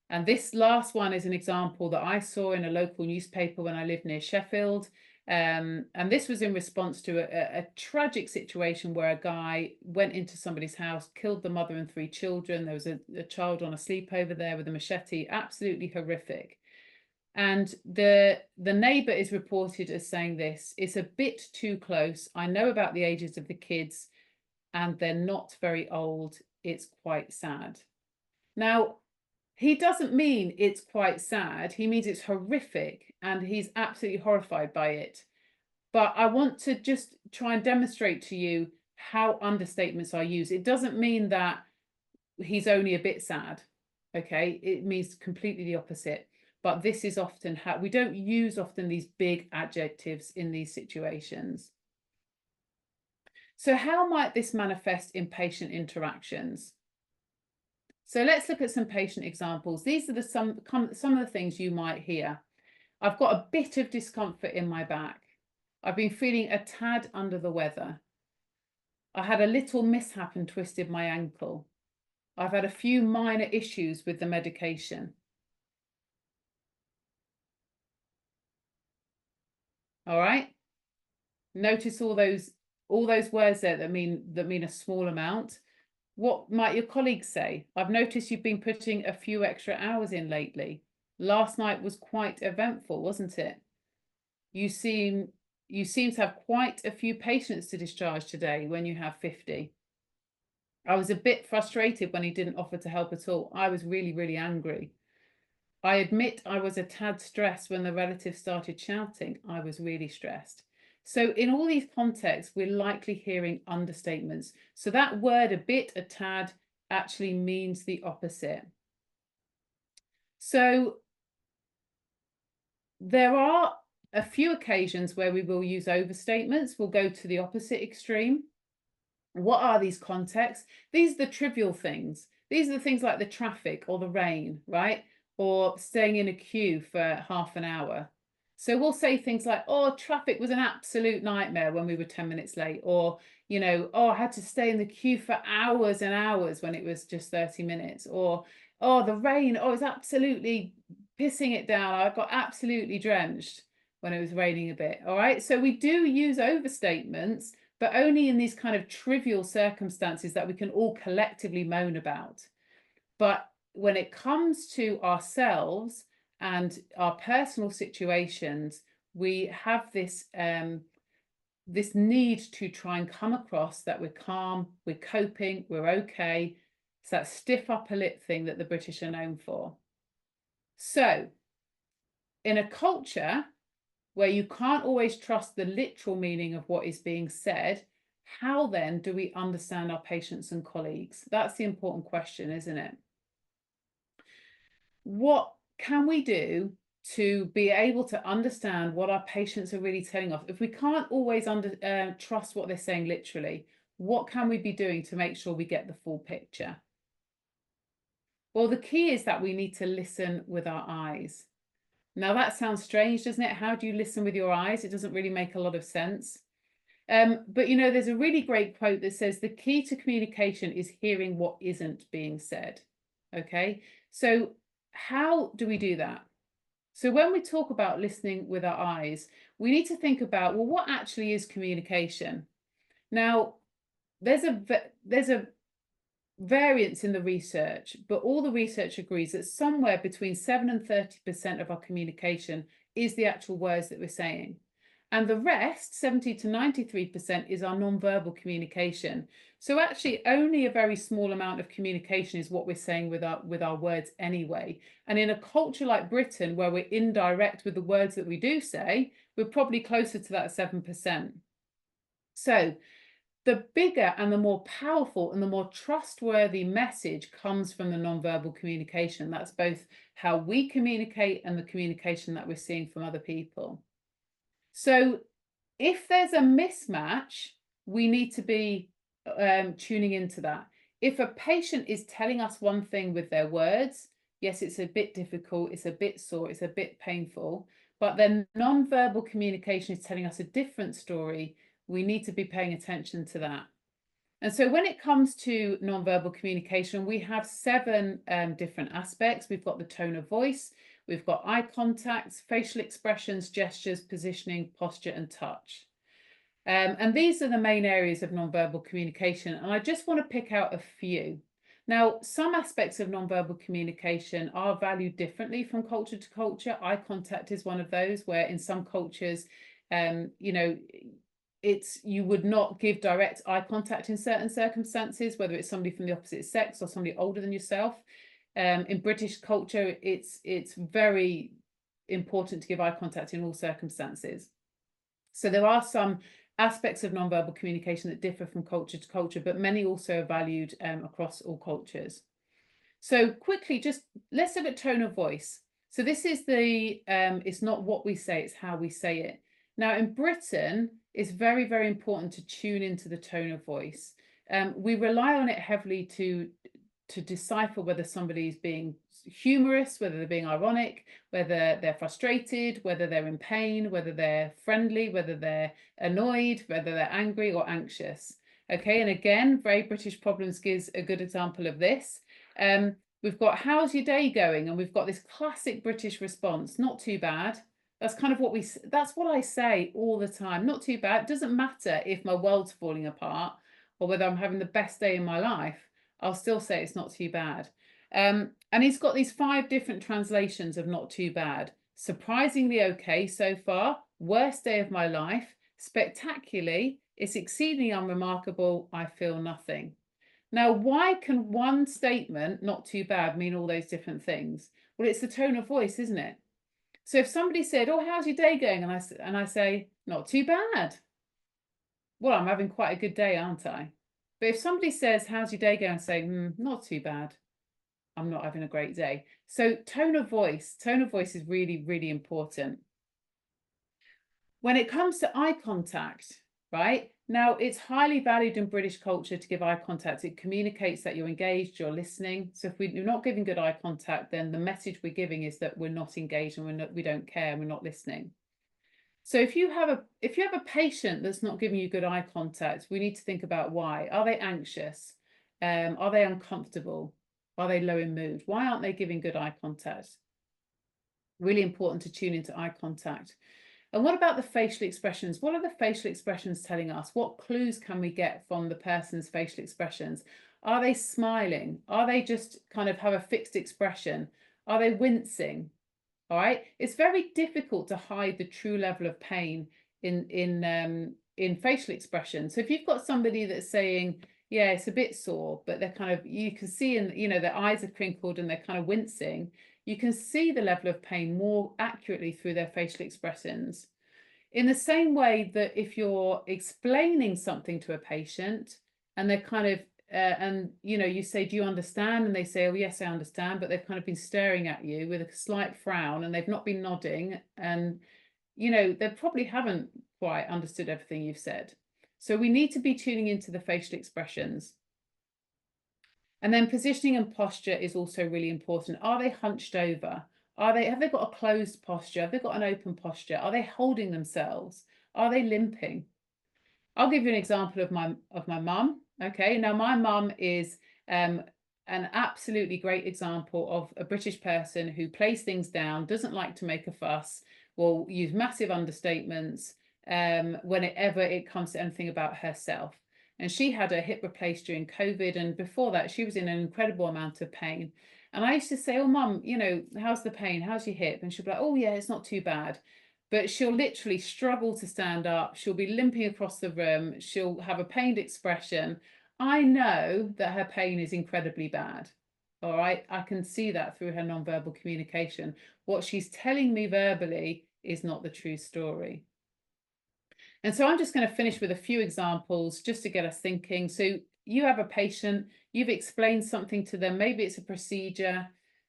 And this last one is an example that I saw in a local newspaper when I lived near Sheffield. And this was in response to a tragic situation where a guy went into somebody's house, killed the mother and 3 children. There was a child on a sleepover there with a machete. Absolutely horrific. And the neighbour is reported as saying this: "It's a bit too close. I know about the ages of the kids, and they're not very old. It's quite sad." Now, he doesn't mean it's quite sad. He means it's horrific, and he's absolutely horrified by it. But I want to just try and demonstrate to you how understatements are used. It doesn't mean that he's only a bit sad, okay? It means completely the opposite. But this is often how we don't use often these big adjectives in these situations. So how might this manifest in patient interactions? So let's look at some patient examples. These are some of the things you might hear. "I've got a bit of discomfort in my back. I've been feeling a tad under the weather. I had a little mishap and twisted my ankle. I've had a few minor issues with the medication." All right. Notice all those words there that mean a small amount. What might your colleagues say? I've noticed you've been putting a few extra hours in lately. Last night was quite eventful, wasn't it? You seem you seem to have quite a few patients to discharge today when you have 50. I was a bit frustrated when he didn't offer to help at all. I was really, really angry. I admit I was a tad stressed when the relatives started shouting. I was really stressed. So in all these contexts, we're likely hearing understatements. So that word a bit, a tad, actually means the opposite. So there are a few occasions where we will use overstatements. We'll go to the opposite extreme. What are these contexts? These are the trivial things. These are the things like the traffic or the rain, right? Or staying in a queue for half an hour. So we'll say things like, oh, traffic was an absolute nightmare when we were 10 minutes late. Or, oh, I had to stay in the queue for hours and hours when it was just 30 minutes. Or, oh, the rain, oh, it's absolutely pissing it down. I got absolutely drenched when it was raining a bit. All right. So we do use overstatements, but only in these kind of trivial circumstances that we can all collectively moan about. But when it comes to ourselves and our personal situations, we have this need to try and come across that we're calm, we're coping, we're okay. It's that stiff upper lip thing that the British are known for. So in a culture where you can't always trust the literal meaning of what is being said, how then do we understand our patients and colleagues? That's the important question, isn't it? What can we do to be able to understand what our patients are really telling us? If we can't always trust what they're saying literally, what can we be doing to make sure we get the full picture? Well, the key is that we need to listen with our eyes. Now that sounds strange, doesn't it? How do you listen with your eyes? It doesn't really make a lot of sense. But there's a really great quote that says the key to communication is hearing what isn't being said. Okay, so how do we do that? So when we talk about listening with our eyes, we need to think about, well, what actually is communication? Now, there's a variance in the research, but all the research agrees that somewhere between 7 and 30% of our communication is the actual words that we're saying. And the rest, 70 to 93%, is our non-verbal communication. So actually only a very small amount of communication is what we're saying with our words anyway. And in a culture like Britain, where we're indirect with the words that we do say, we're probably closer to that 7%. So the bigger and the more powerful and the more trustworthy message comes from the non-verbal communication. That's both how we communicate and the communication that we're seeing from other people. So if there's a mismatch, we need to be tuning into that. If a patient is telling us one thing with their words, yes, it's a bit difficult, it's a bit sore, it's a bit painful, but then non-verbal communication is telling us a different story. We need to be paying attention to that. And so when it comes to non-verbal communication, we have 7 different aspects. We've got the tone of voice, we've got eye contact, facial expressions, gestures, positioning, posture, and touch. And these are the main areas of non-verbal communication. And I just want to pick out a few. Now, some aspects of non-verbal communication are valued differently from culture to culture. Eye contact is one of those where in some cultures, you would not give direct eye contact in certain circumstances, whether it's somebody from the opposite sex or somebody older than yourself. In British culture, it's very important to give eye contact in all circumstances. So there are some aspects of nonverbal communication that differ from culture to culture, but many also are valued across all cultures. So quickly, just let's look at tone of voice. So this is it's not what we say, it's how we say it. Now in Britain, it's very, very important to tune into the tone of voice. We rely on it heavily to decipher whether somebody is being humorous, whether they're being ironic, whether they're frustrated, whether they're in pain, whether they're friendly, whether they're annoyed, whether they're angry or anxious. Okay, and again, Very British Problems gives a good example of this. We've got, how's your day going? And we've got this classic British response, not too bad. That's kind of that's what I say all the time. Not too bad. It doesn't matter if my world's falling apart or whether I'm having the best day in my life. I'll still say it's not too bad. And he's got these 5 different translations of not too bad. Surprisingly okay so far, worst day of my life, spectacularly, it's exceedingly unremarkable, I feel nothing. Now, why can one statement, not too bad, mean all those different things? Well, it's the tone of voice, isn't it? So if somebody said, oh, how's your day going? And I say, not too bad. Well, I'm having quite a good day, aren't I? But if somebody says, how's your day going? I say, not too bad. I'm not having a great day. So tone of voice is really, really important. When it comes to eye contact, right? Now, it's highly valued in British culture to give eye contact. It communicates that you're engaged, you're listening. So if we're not giving good eye contact, then the message we're giving is that we're not engaged and we don't care and we're not listening. So if you have a patient that's not giving you good eye contact, we need to think about why. Are they anxious? Are they uncomfortable? Are they low in mood? Why aren't they giving good eye contact? Really important to tune into eye contact. And what about the facial expressions? What are the facial expressions telling us? What clues can we get from the person's facial expressions? Are they smiling? Are they just kind of have a fixed expression? Are they wincing? All right. It's very difficult to hide the true level of pain in facial expression. So if you've got somebody that's saying, yeah, it's a bit sore, but they're kind of, you can see, and their eyes are crinkled and they're kind of wincing, you can see the level of pain more accurately through their facial expressions. In the same way that if you're explaining something to a patient and they're kind of and you say, do you understand? And they say, oh yes, I understand, but they've kind of been staring at you with a slight frown and they've not been nodding, and they probably haven't quite understood everything you've said. So we need to be tuning into the facial expressions. And then positioning and posture is also really important. Are they hunched over? Have they got a closed posture? Have they got an open posture? Are they holding themselves? Are they limping? I'll give you an example of my mum. Okay, now my mum is an absolutely great example of a British person who plays things down, doesn't like to make a fuss, will use massive understatements whenever it comes to anything about herself. And she had her hip replaced during COVID, and before that, she was in an incredible amount of pain. And I used to say, "Oh, mum, how's the pain? How's your hip?" And she'd be like, "Oh, yeah, it's not too bad." But she'll literally struggle to stand up. She'll be limping across the room. She'll have a pained expression. I know that her pain is incredibly bad. All right. I can see that through her nonverbal communication. What she's telling me verbally is not the true story. And so I'm just going to finish with a few examples just to get us thinking. So you have a patient, you've explained something to them, maybe it's a procedure,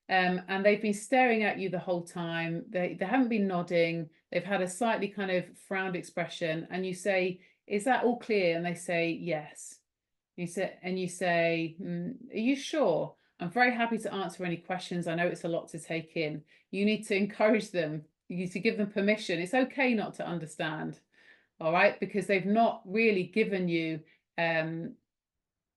and they've been staring at you the whole time. They haven't been nodding. They've had a slightly kind of frowned expression, and you say, "Is that all clear?" And they say, "Yes." You say, "Are you sure? I'm very happy to answer any questions. I know it's a lot to take in." You need to encourage them. You need to give them permission. It's okay not to understand. All right, because they've not really given you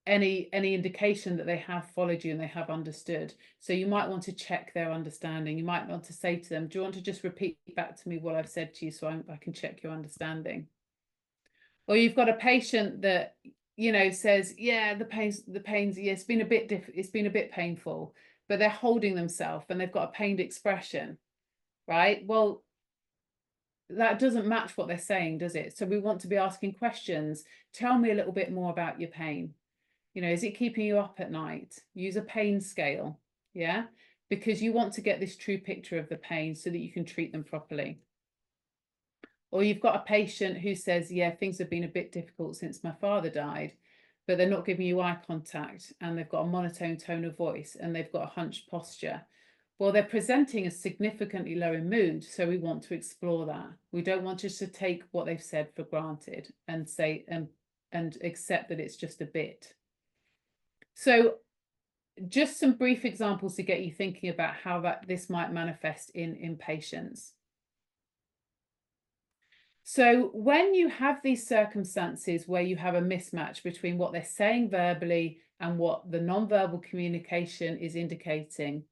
any indication that they have followed you and they have understood. So you might want to check their understanding. You might want to say to them, do you want to just repeat back to me what I've said to you so I can check your understanding? Or you've got a patient that says, yeah, the pains, yeah, it's been a bit painful, but they're holding themselves and they've got a pained expression, right? Well, that doesn't match what they're saying, does it? So we want to be asking questions. Tell me a little bit more about your pain. Is it keeping you up at night? Use a pain scale, yeah? Because you want to get this true picture of the pain so that you can treat them properly. Or you've got a patient who says, yeah, things have been a bit difficult since my father died, but they're not giving you eye contact and they've got a monotone tone of voice and they've got a hunched posture. Well, they're presenting as significantly low in mood, so we want to explore that. We don't want just to take what they've said for granted and say and accept that it's just a bit. So just some brief examples to get you thinking about how this might manifest in patients. So when you have these circumstances where you have a mismatch between what they're saying verbally and what the nonverbal communication is indicating,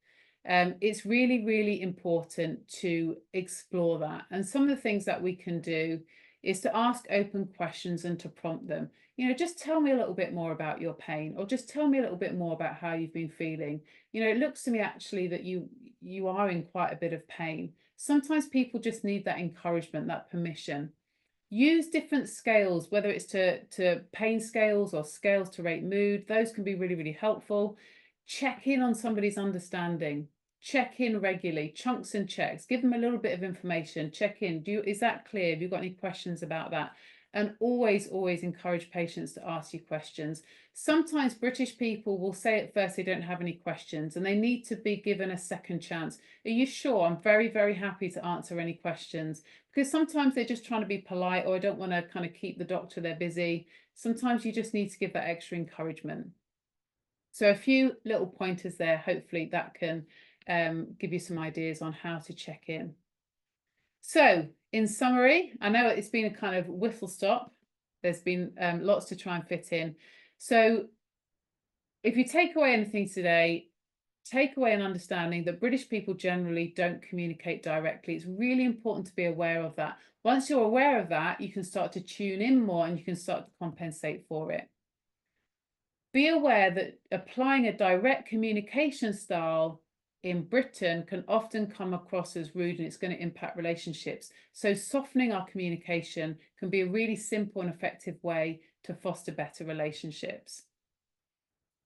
it's really, really important to explore that. And some of the things that we can do is to ask open questions and to prompt them. Just tell me a little bit more about your pain, or just tell me a little bit more about how you've been feeling. It looks to me actually that you are in quite a bit of pain. Sometimes people just need that encouragement, that permission. Use different scales, whether it's to pain scales or scales to rate mood. Those can be really, really helpful. Check in on somebody's understanding. Check in regularly, chunks and checks. Give them a little bit of information. Check in. Is that clear? Have you got any questions about that? And always, always encourage patients to ask you questions. Sometimes British people will say at first they don't have any questions and they need to be given a second chance. Are you sure? I'm very, very happy to answer any questions, because sometimes they're just trying to be polite, or I don't want to kind of keep the doctor, they're busy. Sometimes you just need to give that extra encouragement. So a few little pointers there. Hopefully that can give you some ideas on how to check in. So in summary, I know it's been a kind of whistle stop. There's been lots to try and fit in. So if you take away anything today, take away an understanding that British people generally don't communicate directly. It's really important to be aware of that. Once you're aware of that, you can start to tune in more and you can start to compensate for it. Be aware that applying a direct communication style in Britain can often come across as rude and it's going to impact relationships. So softening our communication can be a really simple and effective way to foster better relationships.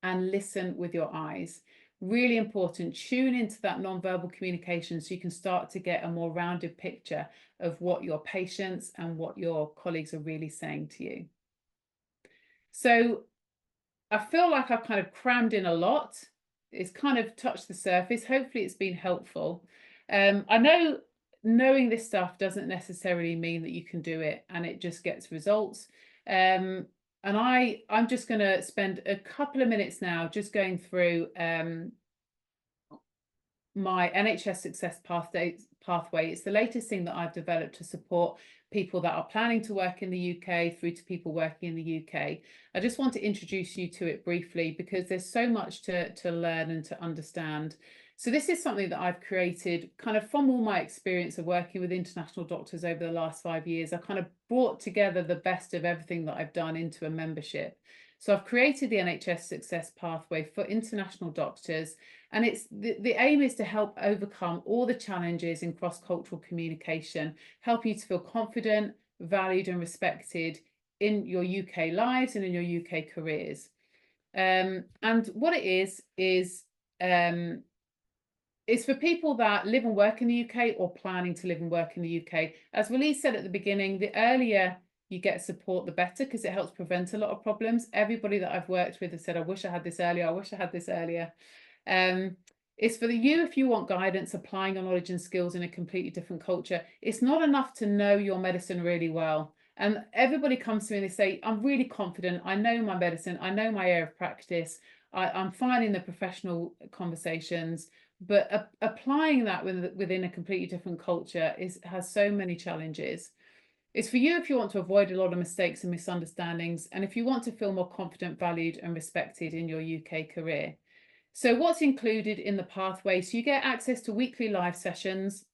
And listen with your eyes. Really important. Tune into that nonverbal communication so you can start to get a more rounded picture of what your patients and what your colleagues are really saying to you. So I feel like I've kind of crammed in a lot. It's kind of touched the surface. Hopefully it's been helpful. I know knowing this stuff doesn't necessarily mean that you can do it and it just gets results. And I'm just going to spend a couple of minutes now just going through my NHS Success Pathway. It's the latest thing that I've developed to support people that are planning to work in the UK through to people working in the UK. I just want to introduce you to it briefly because there's so much to learn and to understand. So this is something that I've created kind of from all my experience of working with international doctors over the last 5 years. I kind of brought together the best of everything that I've done into a membership. So I've created the NHS Success Pathway for international doctors, and it's the aim is to help overcome all the challenges in cross-cultural communication, help you to feel confident, valued and respected in your UK lives and in your UK careers. And what it is it's for people that live and work in the UK or planning to live and work in the UK. As Walid said at the beginning, the earlier you get support, the better, because it helps prevent a lot of problems. Everybody that I've worked with has said, I wish I had this earlier. I wish I had this earlier. It's for you if you want guidance, applying your knowledge and skills in a completely different culture. It's not enough to know your medicine really well. And everybody comes to me and they say, I'm really confident. I know my medicine. I know my area of practice. I'm fine in the professional conversations. But applying that within a completely different culture has so many challenges. It's for you if you want to avoid a lot of mistakes and misunderstandings, and if you want to feel more confident, valued and respected in your UK career. So what's included in the pathway? So you get access to weekly live sessions.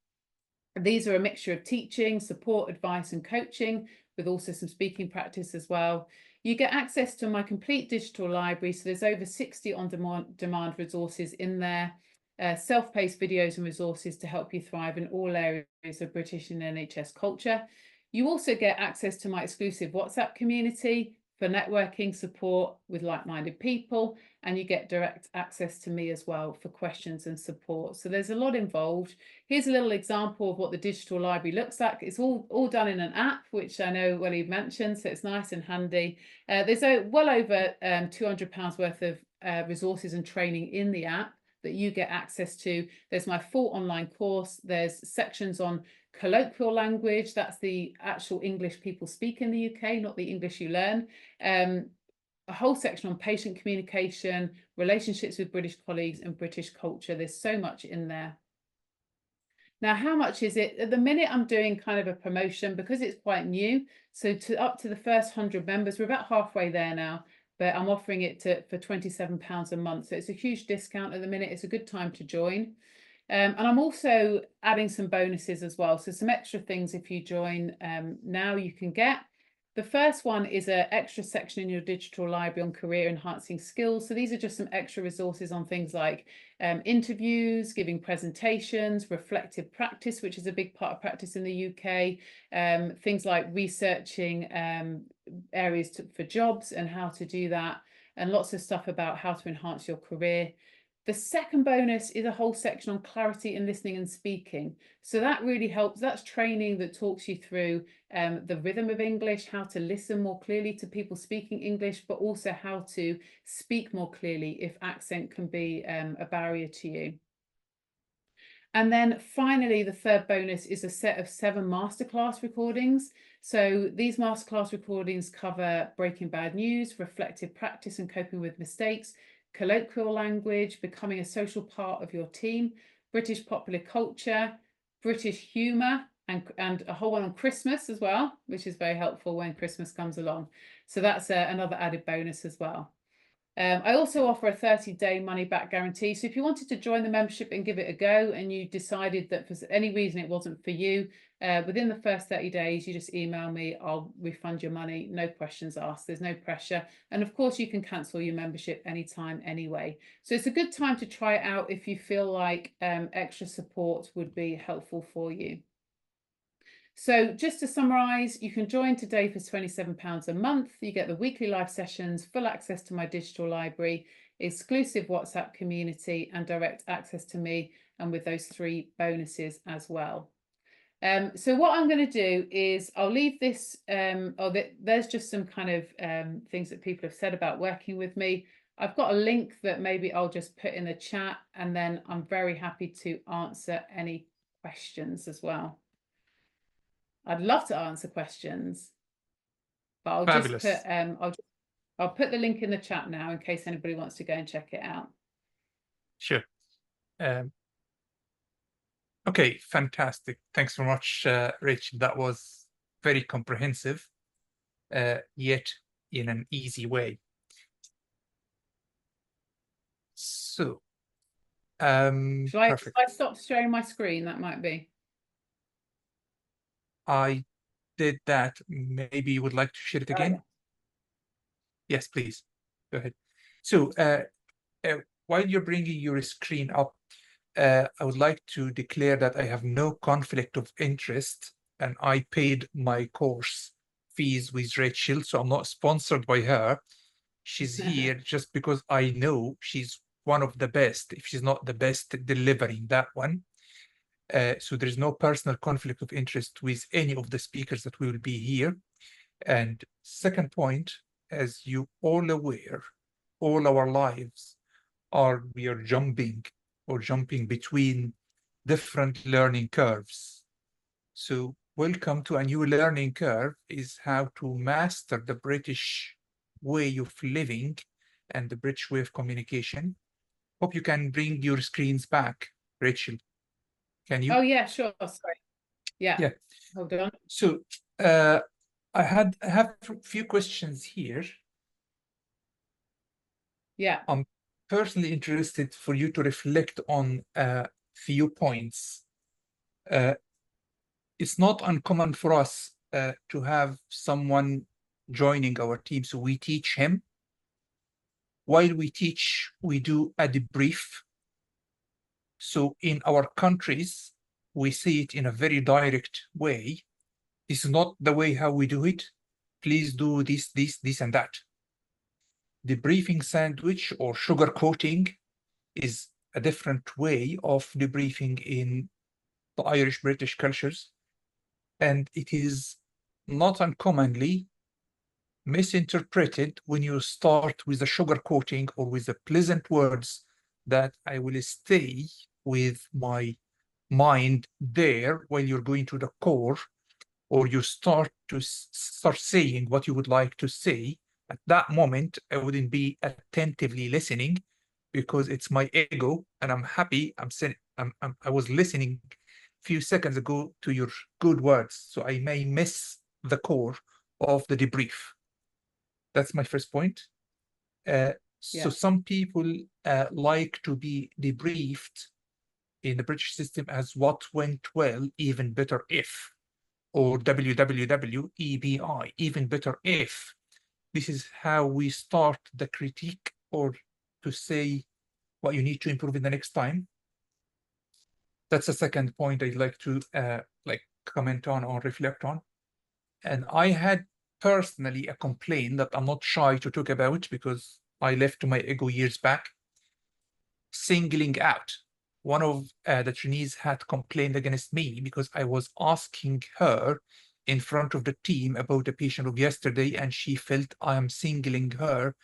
These are a mixture of teaching, support, advice and coaching, with also some speaking practice as well. You get access to my complete digital library. So there's over 60 on-demand resources in there. Self-paced videos and resources to help you thrive in all areas of British and NHS culture. You also get access to my exclusive WhatsApp community for networking support with like-minded people, and you get direct access to me as well for questions and support. So there's a lot involved. Here's a little example of what the digital library looks like. It's all done in an app, which I know Walid mentioned, so it's nice and handy. There's well over £200 worth of resources and training in the app that you get access to. There's my full online course. There's sections on colloquial language. That's the actual English people speak in the UK, not the English you learn. A whole section on patient communication, relationships with British colleagues and British culture. There's so much in there. Now, how much is it? At the minute, I'm doing kind of a promotion because it's quite new. So up to the first 100 members, we're about halfway there now, but I'm offering it for £27 a month. So it's a huge discount at the minute. It's a good time to join. And I'm also adding some bonuses as well. So some extra things if you join now you can get. The first one is an extra section in your digital library on career enhancing skills. So these are just some extra resources on things like interviews, giving presentations, reflective practice, which is a big part of practice in the UK, things like researching areas for jobs and how to do that, and lots of stuff about how to enhance your career. The second bonus is a whole section on clarity in listening and speaking. So that really helps. That's training that talks you through the rhythm of English, how to listen more clearly to people speaking English, but also how to speak more clearly if accent can be a barrier to you. And then finally, the third bonus is a set of 7 masterclass recordings. So these masterclass recordings cover breaking bad news, reflective practice and coping with mistakes, colloquial language, becoming a social part of your team, British popular culture, British humour, and a whole one on Christmas as well, which is very helpful when Christmas comes along. So that's another added bonus as well. I also offer a 30-day money-back guarantee. So if you wanted to join the membership and give it a go and you decided that for any reason it wasn't for you, within the first 30 days, you just email me, I'll refund your money, no questions asked, there's no pressure. And of course, you can cancel your membership anytime anyway. So it's a good time to try it out if you feel like extra support would be helpful for you. So just to summarise, you can join today for £27 a month. You get the weekly live sessions, full access to my digital library, exclusive WhatsApp community, and direct access to me, and with those 3 bonuses as well. So what I'm going to do is I'll leave this, there's just some kind of things that people have said about working with me. I've got a link that maybe I'll just put in the chat, and then I'm very happy to answer any questions as well. I'd love to answer questions, but I'll Fabulous. just put I'll put the link in the chat now in case anybody wants to go and check it out. Sure. Okay, fantastic. Thanks so much, Rich. That was very comprehensive, yet in an easy way. So, Shall I perfect. stop sharing my screen? That might be. I did that. Maybe you would like to share it again? Yeah. Yes, please. Go ahead. So, while you're bringing your screen up, I would like to declare that I have no conflict of interest, and I paid my course fees with Rachel, so I'm not sponsored by her. She's here just because I know she's one of the best, if she's not the best, delivering that one. So there's no personal conflict of interest with any of the speakers that will be here. And second point, as you all aware, all our lives we are jumping between different learning curves. So welcome to a new learning curve, is how to master the British way of living and the British way of communication. Hope you can bring your screens back, Rachel. Can you? Oh yeah, sure. Sorry. Yeah. Hold on. So I have a few questions here. Yeah. I'm personally interested for you to reflect on a few points. It's not uncommon for us to have someone joining our team, so we teach him. While we teach, we do a debrief. So in our countries, we see it in a very direct way. This is not the way how we do it. Please do this, this, and that. Debriefing sandwich or sugar coating is a different way of debriefing in the Irish British cultures. And it is not uncommonly misinterpreted when you start with a sugar coating or with the pleasant words that I will stay with my mind there while you're going to the core, or you start saying what you would like to say. At that moment, I wouldn't be attentively listening because it's my ego, and I'm happy. I was listening a few seconds ago to your good words, so I may miss the core of the debrief. That's my first point. So some people like to be debriefed in the British system as what went well, even better if, or WWWEBI, even better if. This is how we start the critique, or to say what you need to improve in the next time. That's the second point I'd like to comment on or reflect on. And I had personally a complaint that I'm not shy to talk about because I left my ego years back. Singling out. One of the trainees had complained against me because I was asking her in front of the team about a patient of yesterday, and she felt I am singling her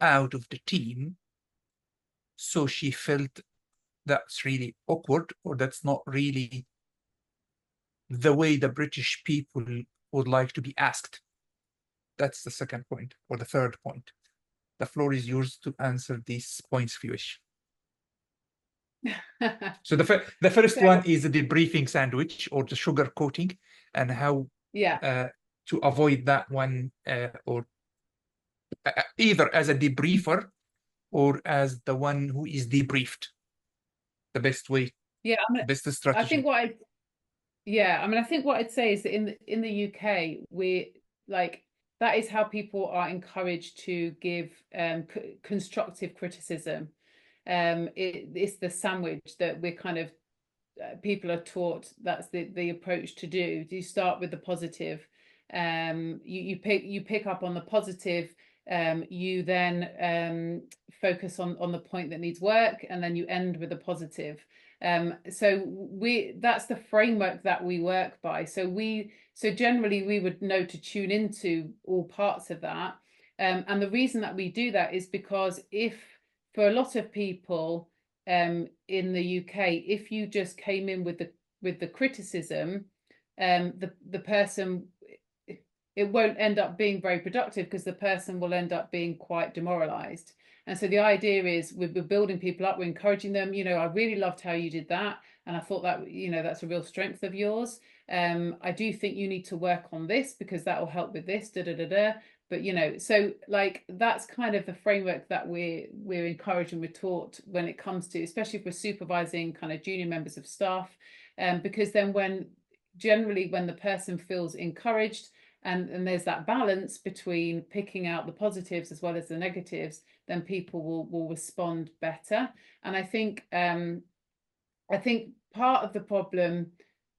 out of the team. So she felt that's really awkward, or that's not really the way the British people would like to be asked. That's the second point, or the third point. The floor is yours to answer these points if you wish. So the first one is the debriefing sandwich, or the sugar coating, and how to avoid that one, or either as a debriefer or as the one who is debriefed. The best way, best strategy. I think what I think what I'd say is that in the UK, we like, that is how people are encouraged to give constructive criticism. It's the sandwich that we're kind of people are taught that's the approach to do. You start with the positive, you pick up on the positive, you then focus on the point that needs work, and then you end with a positive. So that's the framework that we work by. So generally we would know to tune into all parts of that. And the reason that we do that is because if, for a lot of people in the UK, if you just came in with the criticism, the person, it won't end up being very productive, because the person will end up being quite demoralized. And so the idea is we're building people up, we're encouraging them. I really loved how you did that, and I thought that that's a real strength of yours. I do think you need to work on this because that will help with this, da da da da. But so like that's kind of the framework that we're encouraged and we're taught when it comes to, especially if we're supervising kind of junior members of staff, because then generally when the person feels encouraged, and there's that balance between picking out the positives as well as the negatives, then people will respond better. And I think part of the problem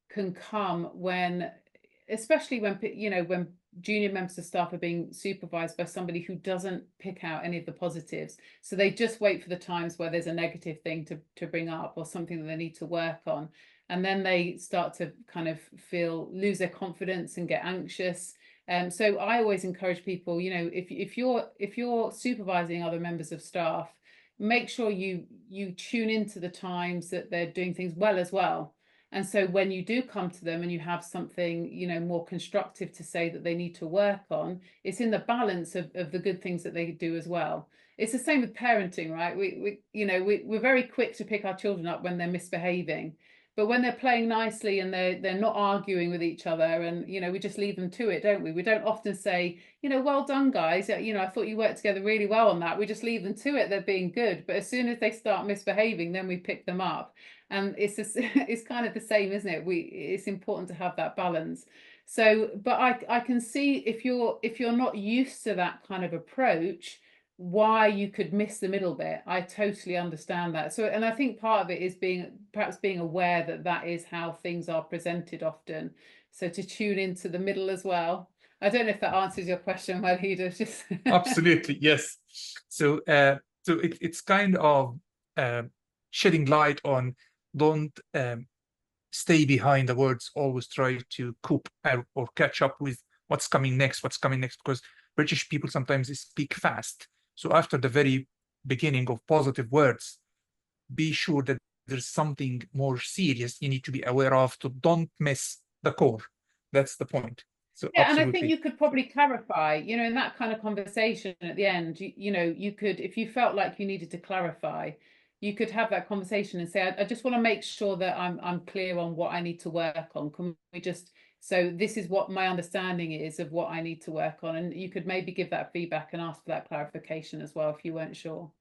can come when, especially when junior members of staff are being supervised by somebody who doesn't pick out any of the positives. So they just wait for the times where there's a negative thing to bring up, or something that they need to work on. And then they start to kind of lose their confidence and get anxious. So I always encourage people, if you're supervising other members of staff, make sure you tune into the times that they're doing things well as well. And so when you do come to them and you have something, more constructive to say that they need to work on, it's in the balance of the good things that they do as well. It's the same with parenting, right? We're very quick to pick our children up when they're misbehaving. But when they're playing nicely and they're not arguing with each other, and we just leave them to it, don't we? We don't often say, well done, guys. I thought you worked together really well on that. We just leave them to it. They're being good. But as soon as they start misbehaving, then we pick them up. And it's kind of the same, isn't it? It's important to have that balance. So, but I can see if you're not used to that kind of approach, why you could miss the middle bit. I totally understand that. So, and I think part of it is perhaps being aware that that is how things are presented often. So to tune into the middle as well. I don't know if that answers your question, Walid. Just Absolutely, yes. So it's kind of shedding light on, don't stay behind the words, always try to cope or catch up with what's coming next, because British people sometimes speak fast. So after the very beginning of positive words, be sure that there's something more serious you need to be aware of, to don't miss the core. That's the point. So yeah, absolutely. and I think you could probably clarify, in that kind of conversation at the end, you could, if you felt like you needed to clarify, you could have that conversation and say, I just want to make sure that I'm clear on what I need to work on. Can we just, so this is what my understanding is of what I need to work on. And you could maybe give that feedback and ask for that clarification as well if you weren't sure.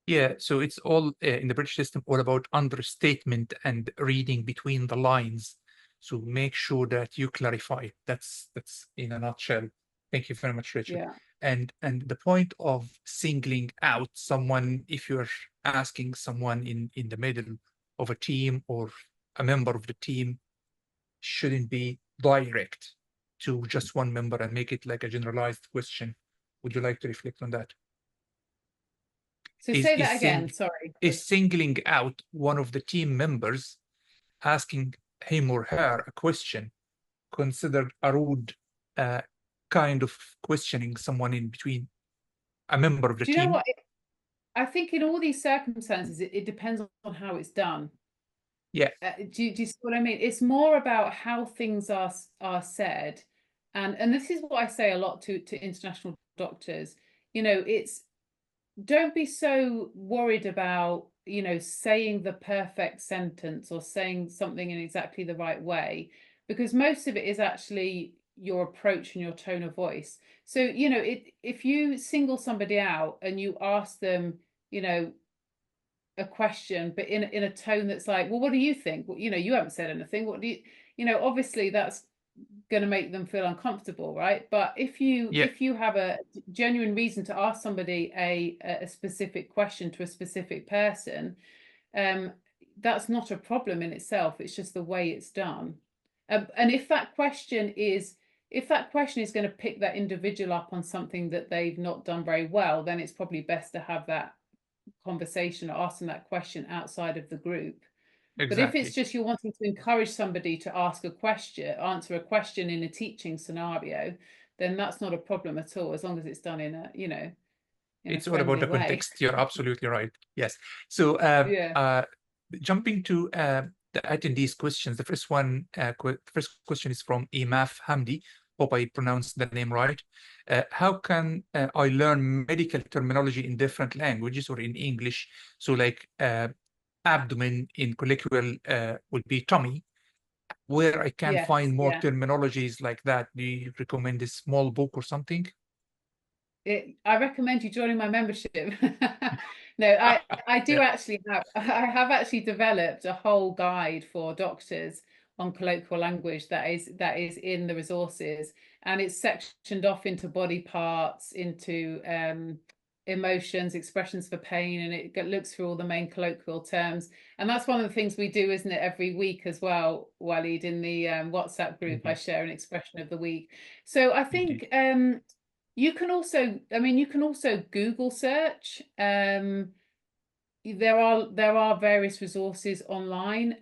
Yeah, so it's all in the British system, all about understatement and reading between the lines. So make sure that you clarify. That's in a nutshell. Thank you very much, Rachel. Yeah. And the point of singling out someone, if you're asking someone in the middle of a team or a member of the team, shouldn't be direct to just one member and make it like a generalized question. Would you like to reflect on that? So is say is that again, sing sorry. is singling out one of the team members, asking him or her a question, considered a rude uh, kind of questioning someone in between, a member of the Do you know team? what? I think in all these circumstances, it depends on how it's done. Yeah, Do you see what I mean? It's more about how things are said, and this is what I say a lot to international doctors. You know, it's don't be so worried about, you know, saying the perfect sentence or saying something in exactly the right way, because most of it is actually your approach and your tone of voice. So, you know, if you single somebody out and you ask them, you know, a question, but in a tone that's like, well, what do you think? Well, you know, you haven't said anything. What do you know, obviously that's going to make them feel uncomfortable, right? But yeah, if you have a genuine reason to ask somebody a specific question to a specific person, um, that's not a problem in itself. It's just the way it's done. And if that question is going to pick that individual up on something that they've not done very well, then it's probably best to have that conversation or ask them that question outside of the group. But if it's exactly. just you're wanting to encourage somebody to answer a question in a teaching scenario, then that's not a problem at all, as long as it's done in a, you know, in a It's all about friendly the way. context. You're absolutely right. Yes. So Yeah. jumping to the attendees' questions, the first question is from Imaf Hamdi. Hope I pronounced the name right. How can I learn medical terminology in different languages or in English? So like abdomen in colloquial would be tummy. Where I can Yes. find more Yeah. terminologies like that? Do you recommend a small book or something? I recommend you joining my membership. No, I do Yeah. actually have I have actually developed a whole guide for doctors on colloquial language that is in the resources, and it's sectioned off into body parts, into emotions, expressions for pain, and it looks through all the main colloquial terms. And that's one of the things we do, isn't it, every week as well, Walid, in the WhatsApp group, I Indeed, share an expression of the week. So I indeed. think you can also, I mean, you can also Google search. There are various resources online.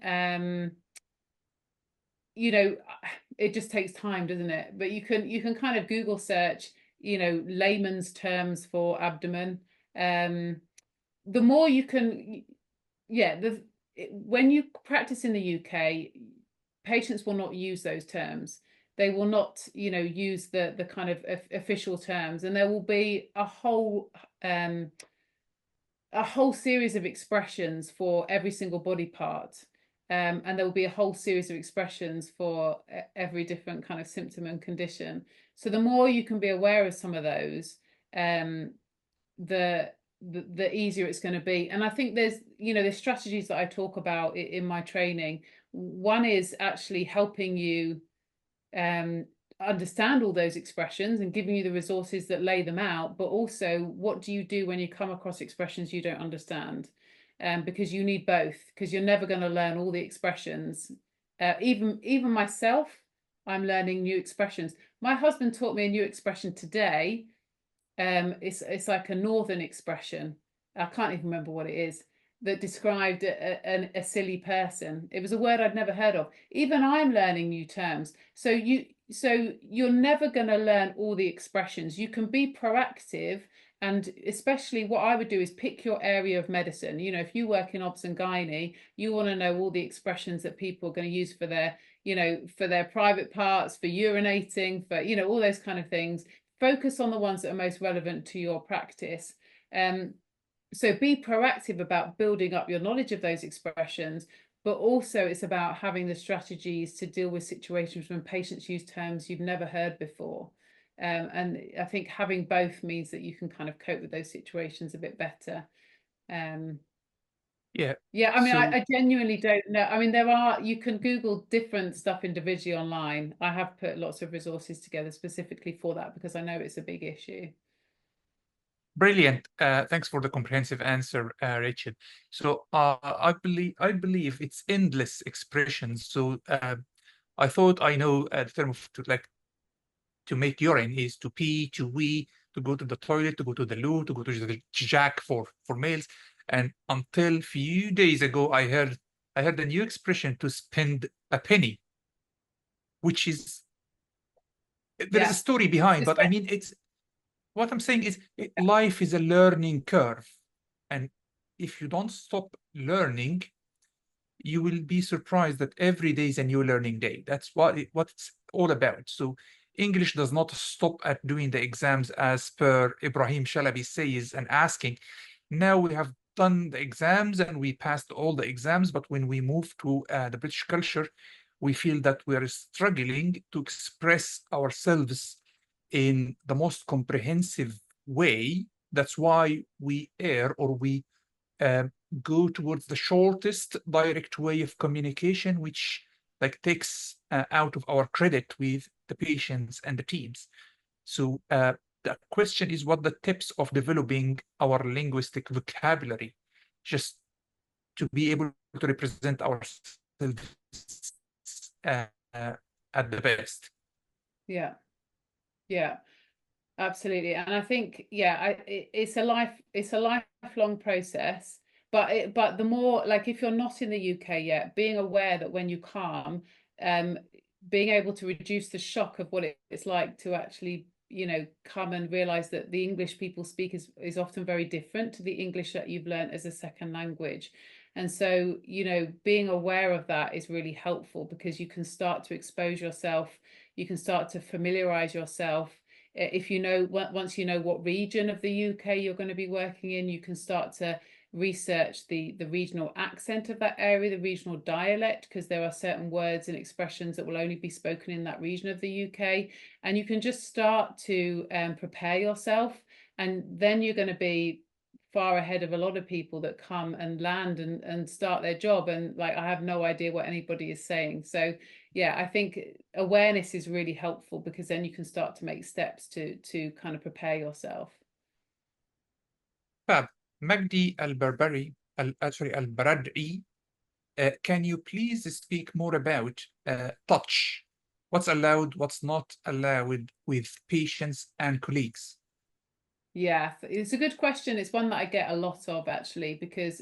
You know, it just takes time, doesn't it? But you can kind of Google search, you know, layman's terms for abdomen. Um, the more you can, yeah, when you practice in the UK, patients will not use those terms. They will not, you know, use the kind of official terms, and there will be a whole series of expressions for every single body part. And there will be a whole series of expressions for every different kind of symptom and condition. So the more you can be aware of some of those, um, the easier it's going to be. And I think there's, you know, there's strategies that I talk about in my training. One is actually helping you um, understand all those expressions and giving you the resources that lay them out, but also what do you do when you come across expressions you don't understand? Because you need both, because you're never going to learn all the expressions. Even myself, I'm learning new expressions. My husband taught me a new expression today. It's like a northern expression. I can't even remember what it is that described a silly person. It was a word I'd never heard of. Even I'm learning new terms. So you're never going to learn all the expressions. You can be proactive, and especially what I would do is pick your area of medicine. You know, if you work in obs and gynae, you want to know all the expressions that people are going to use for their, you know, for their private parts, for urinating, for, you know, all those kind of things. Focus on the ones that are most relevant to your practice. Um, so be proactive about building up your knowledge of those expressions, but also it's about having the strategies to deal with situations when patients use terms you've never heard before. And I think having both means that you can kind of cope with those situations a bit better. Yeah. Yeah, I mean, So I genuinely don't know. I mean, you can Google different stuff individually online. I have put lots of resources together specifically for that because I know it's a big issue. brilliant. Thanks for the comprehensive answer, Rachel. So I believe it's endless expressions. So I thought I know the term of to make urine is to pee, to wee, to go to the toilet, to go to the loo, to go to the jack for males. And until few days ago, I heard a new expression to spend a penny, which is there is a Yeah. story behind, but I Suspect- mean it's what I'm saying is life is a learning curve, and if you don't stop learning, you will be surprised that every day is a new learning day. That's what it's all about. So English does not stop at doing the exams as per Ibrahim Shalabi says and asking, now we have done the exams and we passed all the exams, but when we move to the British culture, we feel that we are struggling to express ourselves in the most comprehensive way. That's why we err or we uh, go towards the shortest direct way of communication, which takes out of our credit with the patients and the teams. So the question is what the tips of developing our linguistic vocabulary, just to be able to represent ourselves uh, uh, at the best. Yeah. Yeah. Absolutely. And I think, yeah, it's a lifelong process. But the more, like, if you're not in the UK yet, being aware that when you come, um, being able to reduce the shock of what it's like to actually, come and realize that the English people speak is often very different to the English that you've learned as a second language. And so, being aware of that is really helpful because you can start to expose yourself, you can start to familiarize yourself. If once you know what region of the UK you're going to be working in, you can start to research the regional accent of that area, the regional dialect, because there are certain words and expressions that will only be spoken in that region of the UK. And you can just start to prepare yourself, and then you're going to be far ahead of a lot of people that come and land and start their job and like I have no idea what anybody is saying. So yeah, I think awareness is really helpful because then you can start to make steps to kind of prepare yourself. Fab. Magdi al-Barbari, sorry, al-Barad'i, can you please speak more about touch? What's allowed, what's not allowed with patients and colleagues? Yeah, it's a good question. It's one that I get a lot of actually, because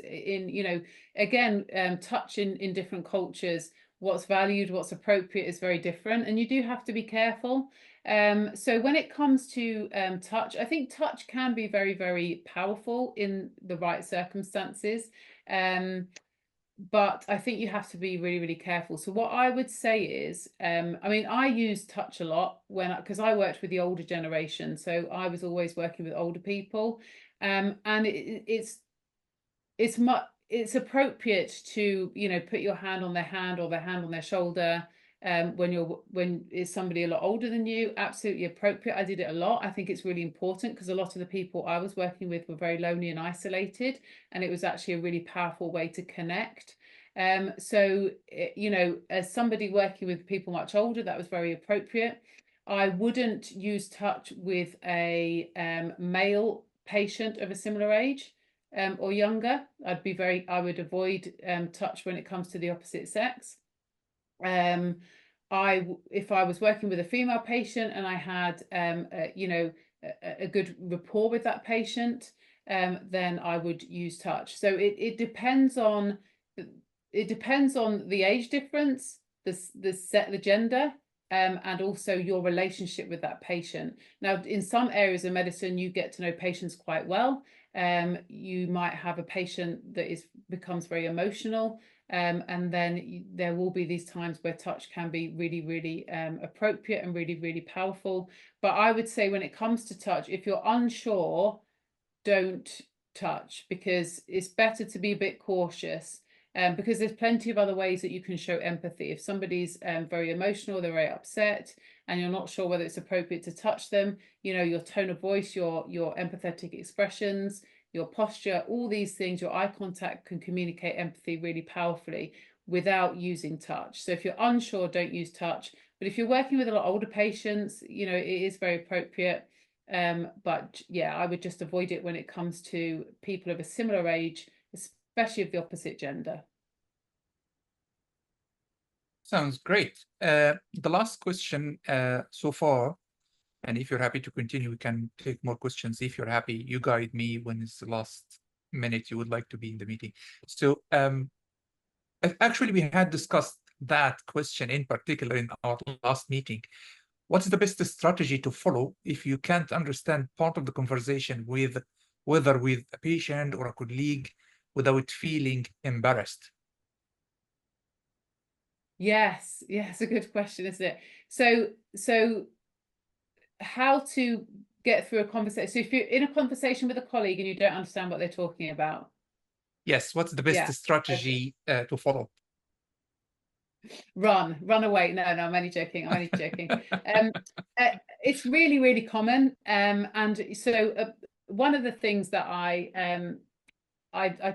again, touch in different cultures, what's valued, what's appropriate is very different, and you do have to be careful. So when it comes to touch, I think touch can be very, very powerful in the right circumstances. Um, but I think you have to be really, really careful. So what I would say is, I mean, I use touch a lot because I worked with the older generation, so I was always working with older people, and it's appropriate to put your hand on their hand or their hand on their shoulder when it's somebody a lot older than you. Absolutely appropriate. I did it a lot. I think it's really important because a lot of the people I was working with were very lonely and isolated, and it was actually a really powerful way to connect. As somebody working with people much older, that was very appropriate. I wouldn't use touch with a male patient of a similar age or younger. I would avoid touch when it comes to the opposite sex. If I was working with a female patient and I had, a good rapport with that patient, then I would use touch. So it depends on the age difference, the gender, and also your relationship with that patient. Now, in some areas of medicine, you get to know patients quite well. You might have a patient that becomes very emotional, and then there will be these times where touch can be really, really appropriate and really, really powerful. But I would say when it comes to touch, if you're unsure, don't touch because it's better to be a bit cautious. Because there's plenty of other ways that you can show empathy. If somebody's very emotional, they're very upset, and you're not sure whether it's appropriate to touch them, your tone of voice, your empathetic expressions, your posture, all these things, your eye contact can communicate empathy really powerfully without using touch. So if you're unsure, don't use touch. But if you're working with a lot of older patients, you know, it is very appropriate. But yeah, I would just avoid it when it comes to people of a similar age, especially of the opposite gender. Sounds great. The last question so far, and if you're happy to continue, we can take more questions. If you're happy, you guide me when it's the last minute you would like to be in the meeting. So actually, we had discussed that question in particular in our last meeting. What's the best strategy to follow if you can't understand part of the conversation with whether with a patient or a colleague without feeling embarrassed? Yes, a good question, isn't it? So how to get through a conversation. So if you're in a conversation with a colleague and you don't understand what they're talking about. Yes, what's the best Yeah. Okay. strategy to follow? Run away. No, I'm only joking. Um, it's really, really common. And so one of the things that I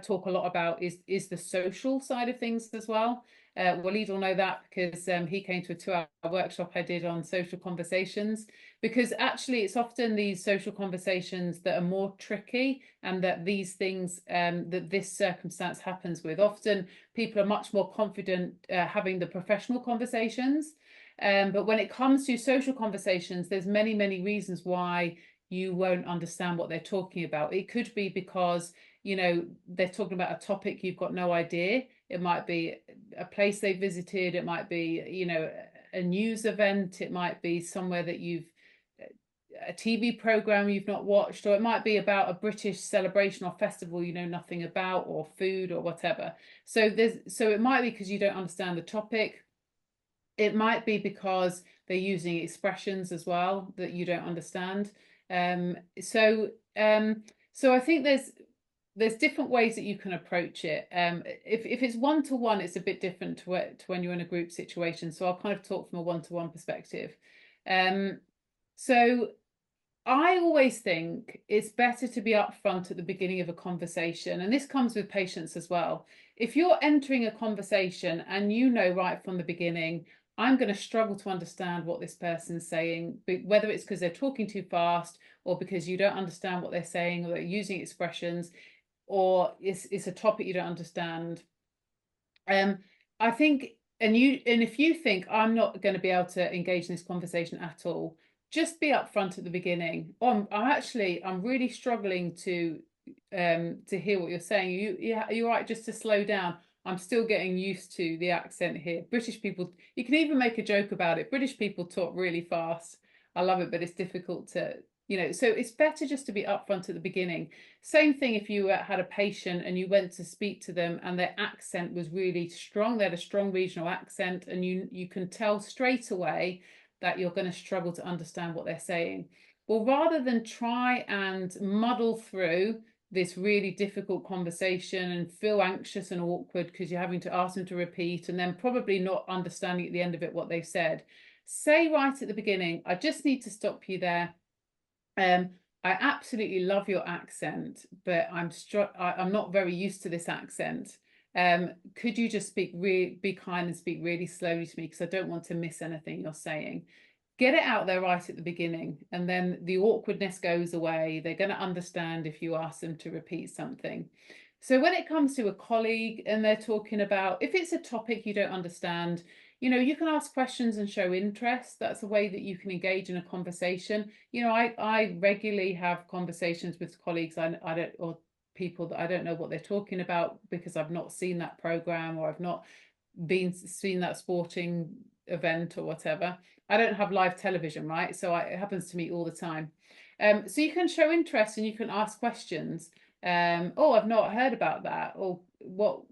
talk a lot about is the social side of things as well. Walid will know that because he came to a 2-hour workshop I did on social conversations, because actually it's often these social conversations that are more tricky, and that these things that this circumstance happens with. Often people are much more confident having the professional conversations. But when it comes to social conversations, there's many, many reasons why you won't understand what they're talking about. It could be because they're talking about a topic you've got no idea. It might be a place they visited. It might be, a news event. It might be somewhere that a TV program you've not watched, or it might be about a British celebration or festival you know nothing about, or food or whatever. So it might be because you don't understand the topic. It might be because they're using expressions as well that you don't understand. Um, so so I think there's different ways that you can approach it. If it's one-to-one, it's a bit different to when you're in a group situation. So I'll kind of talk from a one-to-one perspective. So I always think it's better to be upfront at the beginning of a conversation, and this comes with patients as well. If you're entering a conversation and you know right from the beginning, I'm going to struggle to understand what this person's saying, whether it's because they're talking too fast, or because you don't understand what they're saying, or they're using expressions, or it's a topic you don't understand. I think, and if you think I'm not going to be able to engage in this conversation at all, just be upfront at the beginning. I'm really struggling to hear what you're saying. You're right, just to slow down. I'm still getting used to the accent here. British people, you can even make a joke about it. British people talk really fast. I love it, but it's difficult to, so it's better just to be upfront at the beginning. Same thing if you had a patient and you went to speak to them and their accent was really strong. They had a strong regional accent, and you can tell straight away that you're going to struggle to understand what they're saying. Well, rather than try and muddle through this really difficult conversation and feel anxious and awkward because you're having to ask them to repeat and then probably not understanding at the end of it what they've said, say right at the beginning, I just need to stop you there. I absolutely love your accent, but I'm not very used to this accent. Could you just be kind and speak really slowly to me, because I don't want to miss anything you're saying. Get it out there right at the beginning, and then the awkwardness goes away. They're going to understand if you ask them to repeat something. So when it comes to a colleague and they're talking about, if it's a topic you don't understand, you can ask questions and show interest. That's a way that you can engage in a conversation. I regularly have conversations with colleagues I don't, or people that I don't know what they're talking about, because I've not seen that program, or I've not seen that sporting event or whatever. I don't have live television, right? So it happens to me all the time. So you can show interest and you can ask questions. Oh, I've not heard about that, or what,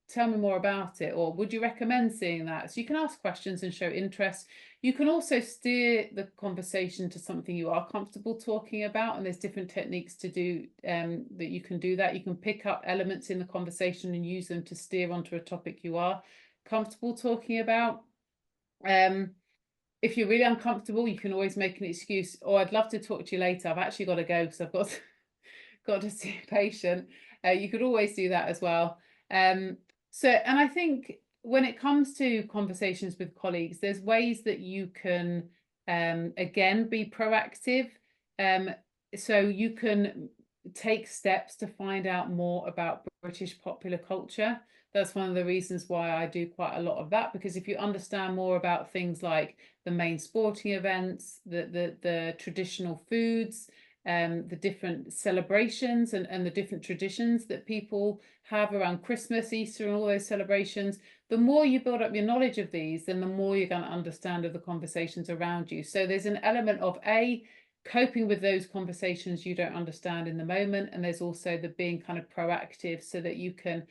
tell me more about it, or would you recommend seeing that? So you can ask questions and show interest. You can also steer the conversation to something you are comfortable talking about, and there's different techniques to do that. You can do that. You can pick up elements in the conversation and use them to steer onto a topic you are comfortable talking about. If you're really uncomfortable, you can always make an excuse. Oh, I'd love to talk to you later. I've actually got to go because I've got got to see a patient, you could always do that as well. And I think when it comes to conversations with colleagues, there's ways that you can, again, be proactive. So you can take steps to find out more about British popular culture. That's one of the reasons why I do quite a lot of that, because if you understand more about things like the main sporting events, the traditional foods, the different celebrations and the different traditions that people have around Christmas, Easter, and all those celebrations, the more you build up your knowledge of these, then the more you're going to understand of the conversations around you. So there's an element of coping with those conversations you don't understand in the moment, and there's also the being kind of proactive so that you can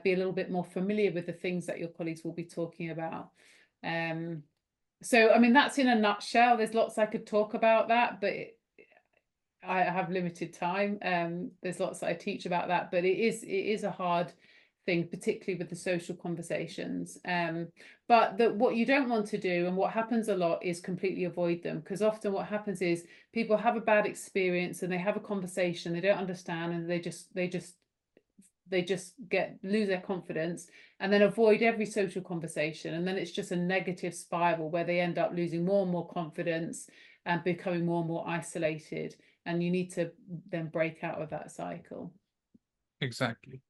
be a little bit more familiar with the things that your colleagues will be talking about. So, I mean, that's in a nutshell. There's lots I could talk about that, but I have limited time. There's lots that I teach about that, but it is a hard thing, particularly with the social conversations. But what you don't want to do, and what happens a lot, is completely avoid them, because often what happens is people have a bad experience and they have a conversation they don't understand, and they just lose their confidence and then avoid every social conversation, and then it's just a negative spiral where they end up losing more and more confidence and becoming more and more isolated, and you need to then break out of that cycle. Exactly.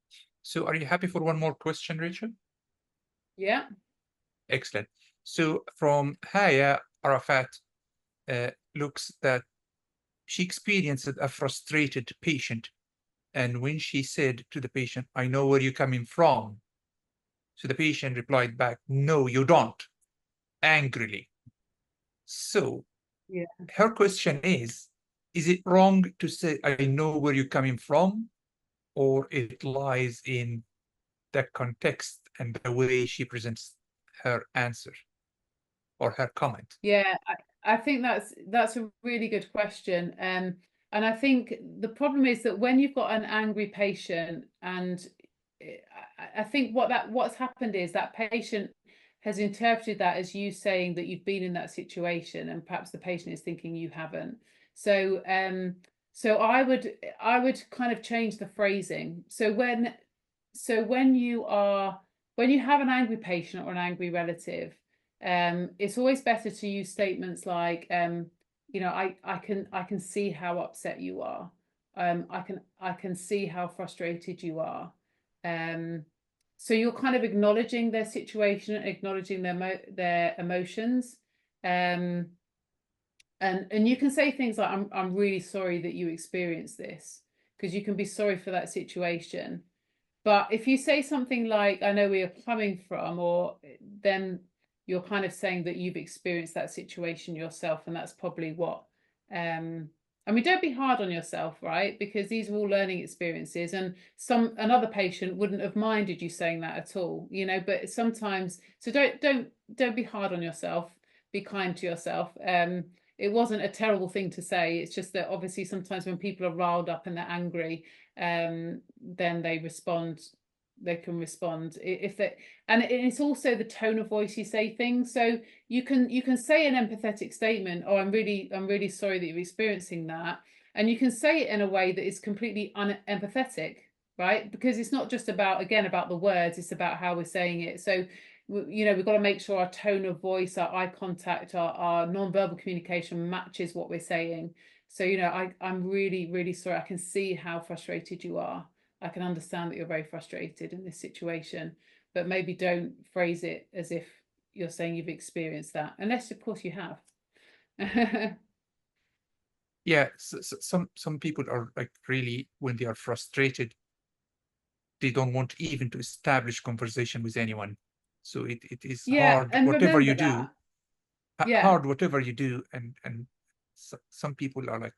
So are you happy for one more question, Rachel? Yeah. Excellent. So from Haya Arafat, looks that she experienced a frustrated patient, and when she said to the patient, "I know where you're coming from," so the patient replied back, "No, you don't," angrily. So Yeah. her question is it wrong to say, "I know where you're coming from," or it lies in the context and the way she presents her answer or her comment? Yeah, I think that's a really good question. And I think the problem is that when you've got an angry patient, and I think what's happened is that patient has interpreted that as you saying that you've been in that situation, and perhaps the patient is thinking you haven't. So so I would kind of change the phrasing. So when you have an angry patient or an angry relative, it's always better to use statements like, I can see how upset you are. I can see how frustrated you are. So you're kind of acknowledging their situation, acknowledging their emotions. And you can say things like, I'm really sorry that you experienced this, because you can be sorry for that situation. But if you say something like, I know where you're coming from, or then you're kind of saying that you've experienced that situation yourself, and that's probably what. I mean, don't be hard on yourself, right? Because these are all learning experiences, and another patient wouldn't have minded you saying that at all, But sometimes, so don't be hard on yourself. Be kind to yourself. It wasn't a terrible thing to say. It's just that obviously sometimes when people are riled up and they're angry, then they can respond if they, and it's also the tone of voice you say things. So you can say an empathetic statement, "Oh, I'm really sorry that you're experiencing that," and you can say it in a way that is completely unempathetic, right? Because it's not just about the words, it's about how we're saying it. So we've got to make sure our tone of voice, our eye contact, our non-verbal communication matches what we're saying. So, I'm really, really sorry. I can see how frustrated you are. I can understand that you're very frustrated in this situation, but maybe don't phrase it as if you're saying you've experienced that, unless, of course, you have. Yeah, some people are like, really, when they are frustrated, they don't want even to establish conversation with anyone. So it is Yeah, hard, and whatever remember you that. do, Yeah, hard, whatever you do. And some people are like,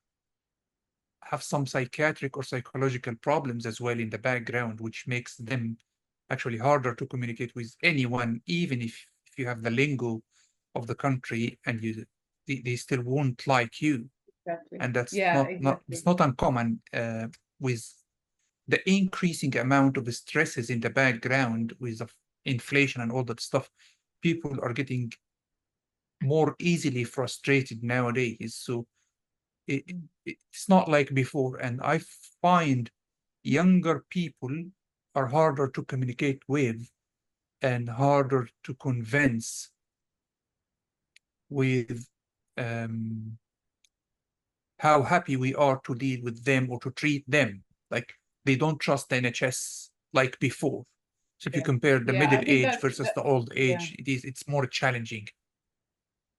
have some psychiatric or psychological problems as well in the background, which makes them actually harder to communicate with anyone, even if you have the lingo of the country, and they still won't like you. exactly. And that's Yeah, not exactly. it's not uncommon with the increasing amount of stresses in the background with inflation and all that stuff. People are getting more easily frustrated nowadays. So it's not like before, and I find younger people are harder to communicate with and harder to convince with how happy we are to deal with them or to treat them. Like they don't trust the NHS like before. So if you Yeah. compare the Yeah, middle I think age versus the old yeah. age, it's more challenging.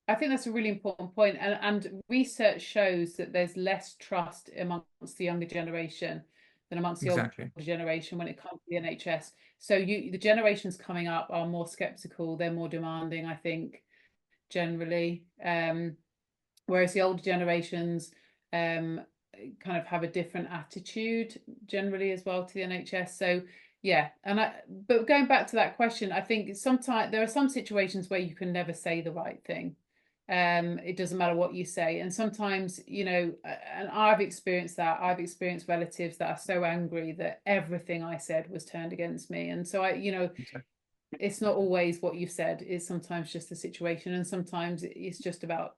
I think that's a really important point, and research shows that there's less trust amongst the younger generation than amongst the older Exactly. generation when it comes to the NHS. So the generations coming up are more skeptical, they're more demanding, I think, generally. Whereas the older generations kind of have a different attitude generally as well to the NHS. So yeah, but going back to that question, I think sometimes there are some situations where you can never say the right thing. It doesn't matter what you say, and sometimes, and I've experienced that. I've experienced relatives that are so angry that everything I said was turned against me, and so Exactly. it's not always what you've said. It's sometimes just the situation, and sometimes it's just about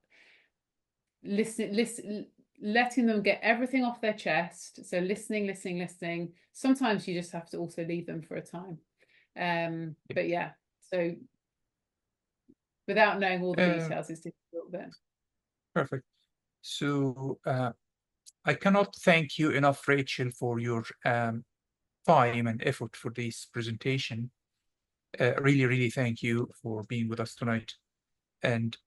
letting them get everything off their chest. So listening. Sometimes you just have to also leave them for a time. But yeah, so without knowing all the details, it's difficult then. Perfect. So I cannot thank you enough, Rachel, for your time and effort for this presentation. Really, really thank you for being with us tonight. And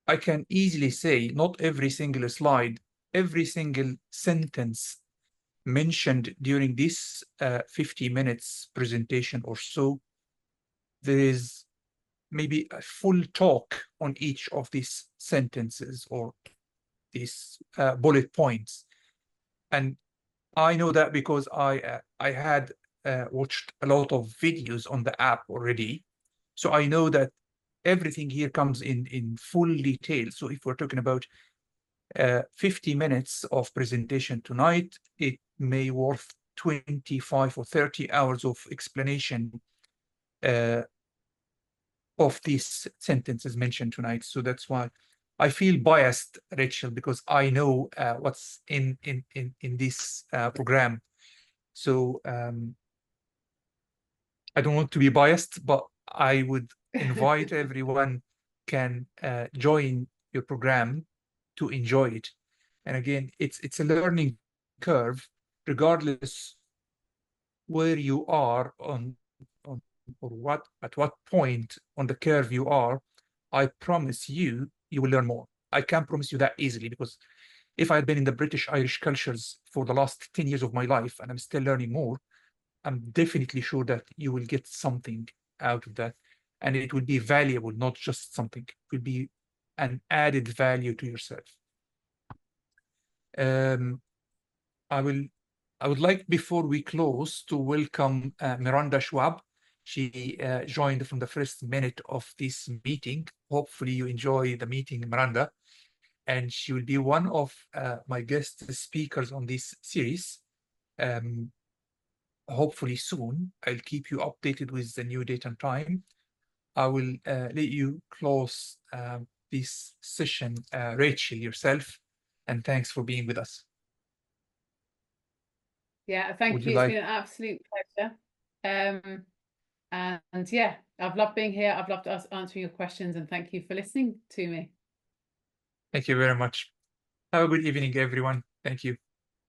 I can easily say not every single slide, every single sentence mentioned during this 50 minutes presentation or so, there is maybe a full talk on each of these sentences or these bullet points. And I know that because I had watched a lot of videos on the app already. So I know that everything here comes in full detail. So if we're talking about 50 minutes of presentation tonight, it may worth 25 or 30 hours of explanation of these sentences mentioned tonight. So that's why I feel biased, Rachel, because I know what's in this program. So I don't want to be biased, but I would invite everyone can join your program to enjoy it. And again, it's a learning curve, regardless where you are on or what at what point on the curve you are. I promise you, you will learn more. I can't promise you that easily because if I had been in the British Irish cultures for the last 10 years of my life and I'm still learning more, I'm definitely sure that you will get something out of that. And it will be valuable, not just something. It will be an added value to yourself. I would like, before we close, to welcome Miranda Schwab. She joined from the first minute of this meeting. Hopefully you enjoy the meeting, Miranda. And she will be one of my guest speakers on this series. Hopefully soon. I'll keep you updated with the new date and time. I will let you close this session, Rachel, yourself, and thanks for being with us. Yeah, thank Would you you. It's like? been an absolute pleasure. And yeah, I've loved being here. I've loved us answering your questions, and thank you for listening to me. Thank you very much. Have a good evening, everyone. Thank you.